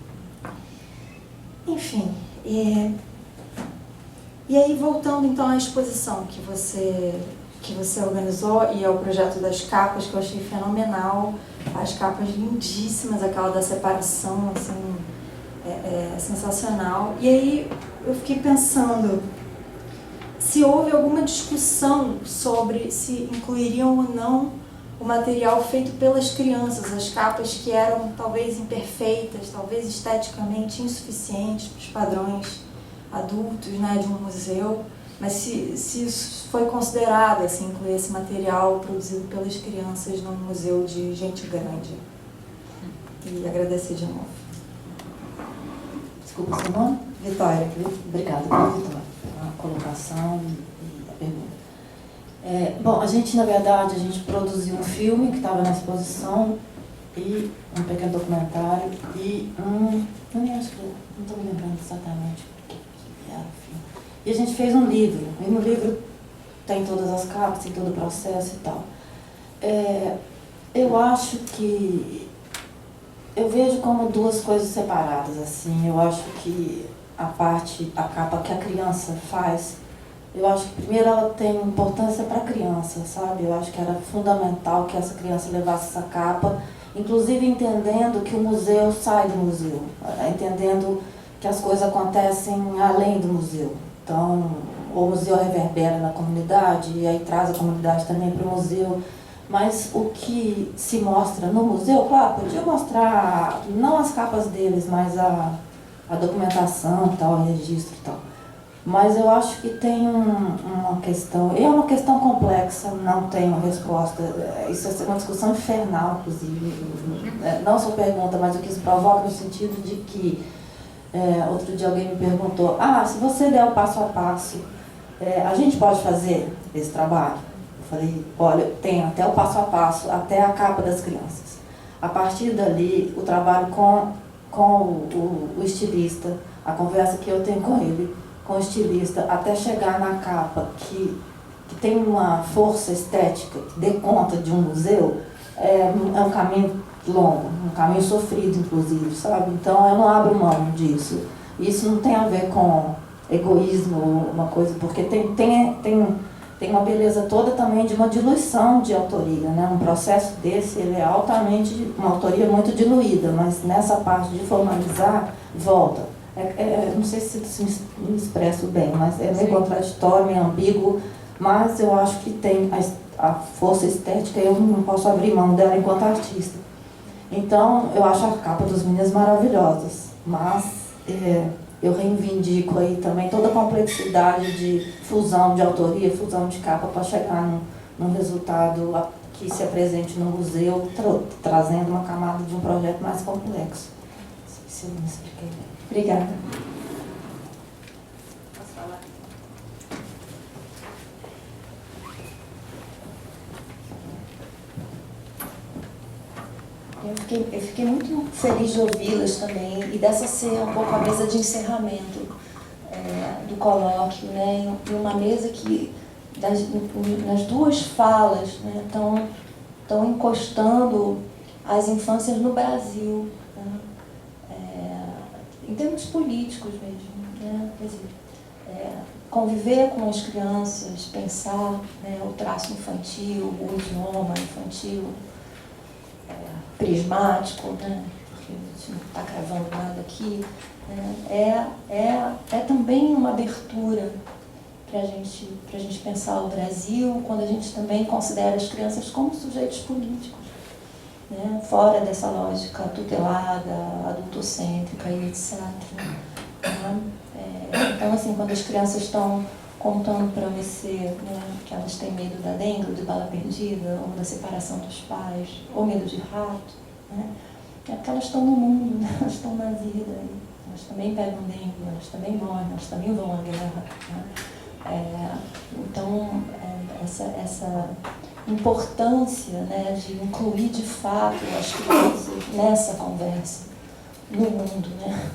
Enfim, e aí voltando então à exposição que você organizou e ao projeto das capas, que eu achei fenomenal, as capas lindíssimas, aquela da separação, assim, sensacional. E aí eu fiquei pensando se houve alguma discussão sobre se incluiriam ou não o material feito pelas crianças, as capas que eram talvez imperfeitas, talvez esteticamente insuficientes para os padrões adultos, né, de um museu. Mas se isso foi considerado, assim, incluir esse material produzido pelas crianças num museu de gente grande. E agradecer de novo. Desculpa o seu nome? Vitória. Obrigada, Vitória, pela colocação e a pergunta. Bom, a gente, na verdade, produziu um filme que estava na exposição, e um pequeno documentário, e não estou me lembrando exatamente o que era o filme. E a gente fez um livro, e no livro tem todas as capas, tem todo o processo e tal. Eu acho que eu vejo como duas coisas separadas, assim. Eu acho que a capa que a criança faz, eu acho que primeiro ela tem importância para a criança, sabe? Eu acho que era fundamental que essa criança levasse essa capa, inclusive entendendo que o museu sai do museu, entendendo que as coisas acontecem além do museu. Então, o museu reverbera na comunidade, e aí traz a comunidade também para o museu. Mas o que se mostra no museu, claro, podia mostrar não as capas deles, mas a documentação, tal, o registro e tal. Mas eu acho que tem uma questão, é uma questão complexa, não tenho resposta. Isso é uma discussão infernal, inclusive. Não só pergunta, mas o que isso provoca no sentido de que outro dia alguém me perguntou: se você der o passo a passo, a gente pode fazer esse trabalho? Eu falei: olha, eu tenho até o passo a passo, até a capa das crianças. A partir dali, o trabalho com o estilista, a conversa que eu tenho com ele, com o estilista, até chegar na capa que tem uma força estética, que dê conta de um museu, é um caminho longo, um caminho sofrido, inclusive, sabe? Então eu não abro mão disso. Isso não tem a ver com egoísmo ou uma coisa, porque tem uma beleza toda também de uma diluição de autoria, né? Um processo desse, ele é altamente, uma autoria muito diluída, mas nessa parte de formalizar, volta. Não sei se me expresso bem, mas é meio contraditório, meio ambíguo, mas eu acho que tem a força estética, eu não posso abrir mão dela enquanto artista. Então, eu acho a capa dos meninos maravilhosas, mas eu reivindico aí também toda a complexidade de fusão de autoria, fusão de capa para chegar num resultado que se apresente no museu, trazendo uma camada de um projeto mais complexo. Não sei se eu me expliquei bem. Obrigada. Posso falar? Eu fiquei muito feliz de ouvi-las também e dessa ser um pouco a mesa de encerramento do colóquio, né? E uma mesa que nas duas falas, né, estão encostando as infâncias no Brasil, né? Em termos políticos mesmo, né? Quer dizer, conviver com as crianças, pensar, né, o traço infantil, o idioma infantil, prismático, né? Porque a gente não está gravando nada aqui, né? É também uma abertura para a gente pensar o Brasil, quando a gente também considera as crianças como sujeitos políticos, né? Fora dessa lógica tutelada, adultocêntrica e etc. Né? Então, assim, quando as crianças estão contando para você, né, que elas têm medo da dengue, de bala perdida, ou da separação dos pais, ou medo de rato, né, é porque elas estão no mundo, né, elas estão na vida, elas também pegam dengue, elas também morrem, elas também vão à guerra. Né? Então, essa importância, né, de incluir de fato as crianças nessa conversa, no mundo, né,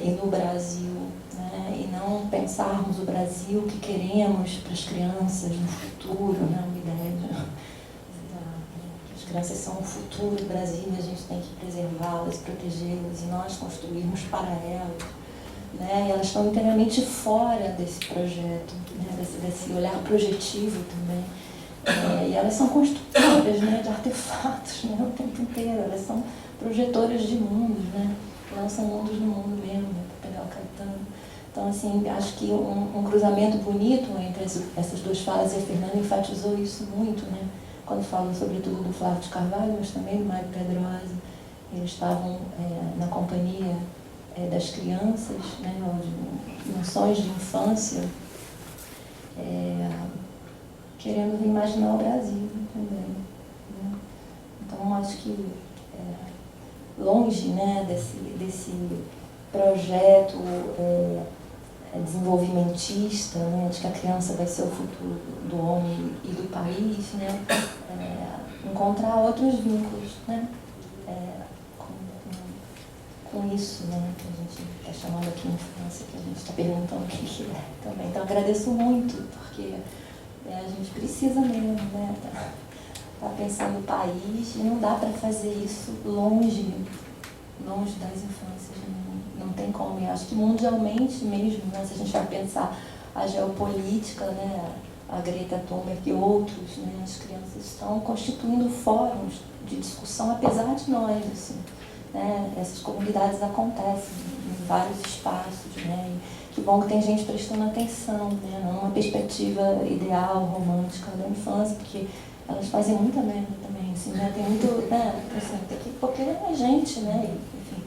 e no Brasil, né, e não pensarmos o Brasil que queremos para as crianças no futuro, né, uma ideia que as crianças são o futuro do Brasil e a gente tem que preservá-las, protegê-las e nós construirmos para elas, né, e elas estão inteiramente fora desse projeto, né, desse olhar projetivo também. E elas são construtoras, né, de artefatos, né, o tempo inteiro, elas são projetoras de mundos, né, lançam mundos no mundo mesmo, né, para pegar o Caetano. Então, assim, acho que um cruzamento bonito entre essas duas falas, e a Fernanda enfatizou isso muito, né, quando falou sobretudo do Flávio de Carvalho, mas também do Mário Pedrosa. Eles estavam na companhia das crianças, né, de noções de infância, querendo imaginar o Brasil também. Né? Então, acho que longe, né, desse projeto desenvolvimentista, né, de que a criança vai ser o futuro do homem e do país, né, encontrar outros vínculos, né, com isso, né, que a gente está chamando aqui infância, que a gente está perguntando o que é também. Então, agradeço muito, porque a gente precisa mesmo, né, tá pensando o país e não dá para fazer isso longe das infâncias, não tem como. E acho que mundialmente mesmo, né, se a gente vai pensar a geopolítica, né, a Greta Thunberg e outros, né, as crianças estão constituindo fóruns de discussão, apesar de nós, assim, né, essas comunidades acontecem em vários espaços, né, e que bom que tem gente prestando atenção, né, não uma perspectiva ideal, romântica da infância, porque elas fazem muita merda também, assim, né, tem muito, né, assim, porque é gente, né, enfim,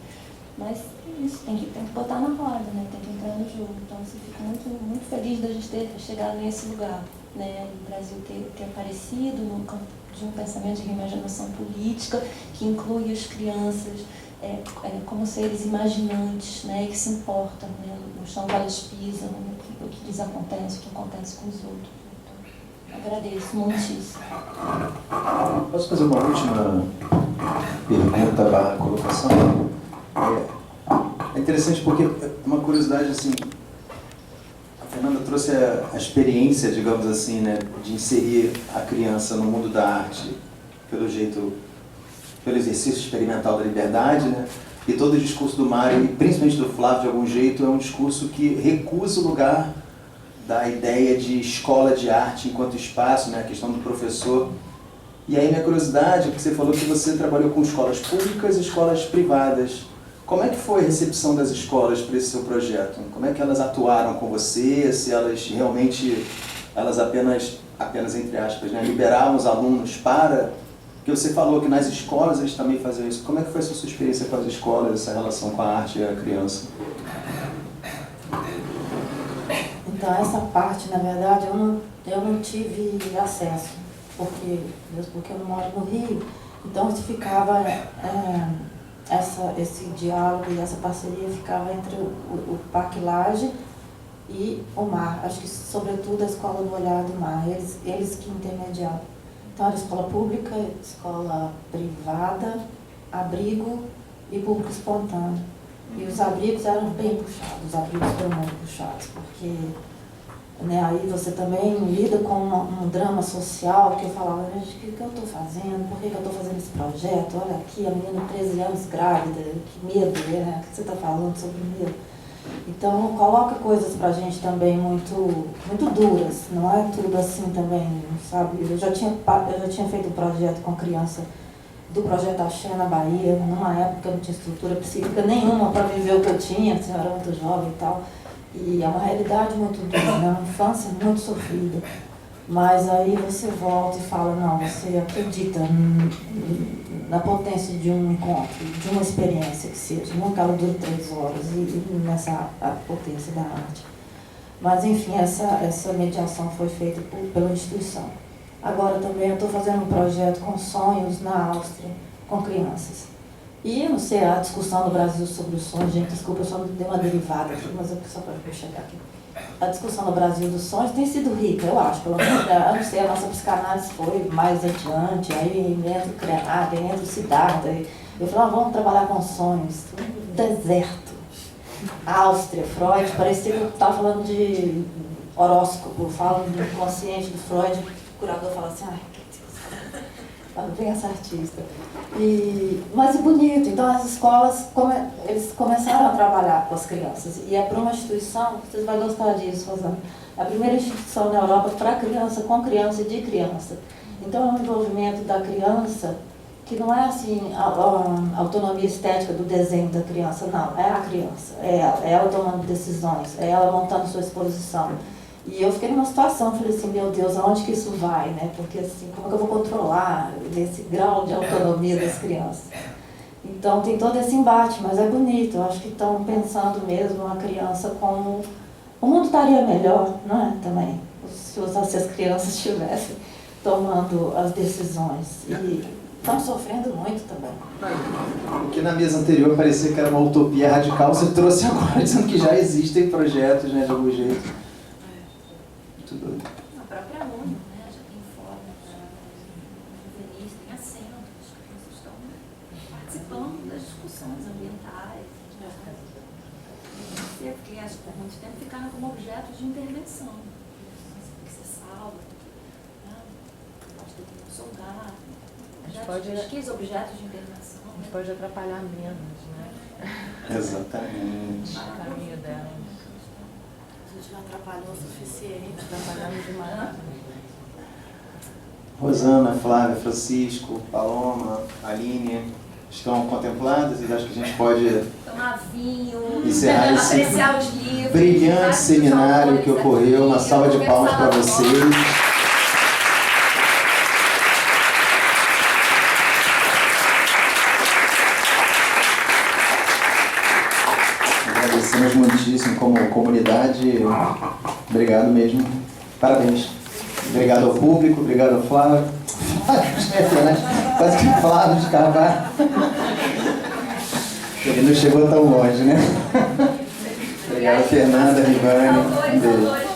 mas isso, tem que botar na roda, né, tem que entrar no jogo. Então, assim, fico muito, muito feliz da gente ter chegado nesse lugar, né, e o Brasil ter aparecido no campo de um pensamento de reimaginação política que inclui as crianças como seres imaginantes, né, e que se importam, né, no chão que elas pisam, o que lhes acontece, o que acontece com os outros. Então, agradeço muitíssimo. Posso fazer uma última pergunta / colocação? É interessante porque uma curiosidade, assim, a Fernanda trouxe a experiência, digamos assim, né, de inserir a criança no mundo da arte pelo jeito, pelo exercício experimental da liberdade, né? E todo o discurso do Mário, e principalmente do Flávio, de algum jeito, é um discurso que recusa o lugar da ideia de escola de arte enquanto espaço, né? A questão do professor. E aí minha curiosidade é que você falou que você trabalhou com escolas públicas e escolas privadas. Como é que foi a recepção das escolas para esse seu projeto? Como é que elas atuaram com você? Se elas realmente, elas apenas entre aspas, né, liberavam os alunos para... Porque você falou que nas escolas eles também faziam isso. Como é que foi a sua experiência com as escolas, essa relação com a arte e a criança? Então, essa parte, na verdade, eu não tive acesso, mesmo porque eu não moro no Rio. Então, isso ficava, esse diálogo e essa parceria ficava entre o Parque Lage e o Mar. Acho que, sobretudo, a Escola do Olhar do Mar, eles que intermediaram. Então, era escola pública, escola privada, abrigo e público espontâneo. E os abrigos eram bem puxados, os abrigos foram muito puxados, porque, né, aí você também lida com um drama social que eu falava, gente, o que eu estou fazendo? Por que eu estou fazendo esse projeto? Olha aqui, a menina 13 anos grávida, que medo, né? O que você está falando sobre medo? Então, coloca coisas pra gente também muito, muito duras, não é tudo assim também, sabe? Eu já tinha feito um projeto com criança do Projeto Axé na Bahia, numa época que eu não tinha estrutura psíquica nenhuma para viver o que eu tinha, eu era muito jovem e tal. E é uma realidade muito dura, né? Uma infância muito sofrida. Mas aí você volta e fala, não, você acredita na potência de um encontro, de uma experiência que seja, não que ela dure 3 horas, e nessa a potência da arte. Mas, enfim, essa mediação foi feita pela instituição. Agora também eu estou fazendo um projeto com sonhos na Áustria, com crianças. E, não sei, a discussão no Brasil sobre os sonhos, gente, desculpa, eu só dei uma derivada aqui, mas só para eu chegar aqui. A discussão no Brasil dos sonhos tem sido rica, eu acho, pelo menos, eu não sei, a nossa psicanálise foi mais adiante, aí entra o Krenak, entra o Siddhartha, eu falei, vamos trabalhar com sonhos, deserto, Áustria, Freud, parecia que eu estava falando de horóscopo, eu falo do inconsciente do Freud, o curador fala assim, ai, vem essa artista. Mas é bonito, então as escolas, eles começaram a trabalhar com as crianças, e é para uma instituição, vocês vão gostar disso, Rosana, é a primeira instituição na Europa para criança, com criança e de criança. Então é um envolvimento da criança, que não é assim a autonomia estética do desenho da criança, não, é a criança, é ela tomando decisões, é ela montando sua exposição. E eu fiquei numa situação, falei assim, meu Deus, aonde que isso vai, né? Porque assim, como é que eu vou controlar esse grau de autonomia das crianças? Então tem todo esse embate, mas é bonito, eu acho que estão pensando mesmo a criança como... O mundo estaria melhor, não é? Também, se as crianças estivessem tomando as decisões. E estão sofrendo muito também. O que na mesa anterior parecia que era uma utopia radical, você trouxe agora dizendo que já existem projetos, né, de algum jeito. A própria ONU, né, já tem fórum juvenis, tem assentos, as crianças estão participando das discussões ambientais. Porque acho que por muito tempo ficaram como objetos de intervenção. Que você salva, né? Pode ter um soldado. Pesquisa objetos de intervenção. A gente pode atrapalhar menos, né? Exatamente. O caminho dela. A gente não atrapalhou o suficiente. Trabalhamos demais. Rosana, Flávia, Francisco, Paloma, Aline, estão contempladas e acho que a gente pode tomar vinho, encerrar esse apreciar os livros, brilhante seminário que ocorreu. Uma salva de palmas para vocês. Agradecemos muitíssimo como comunidade. Obrigado mesmo. Parabéns. Obrigado ao público, obrigado ao Flávio. Quase que Flávio de Carvalho. Ele não chegou tão longe, né? Obrigado, Fernanda, Rivane. Um beijo.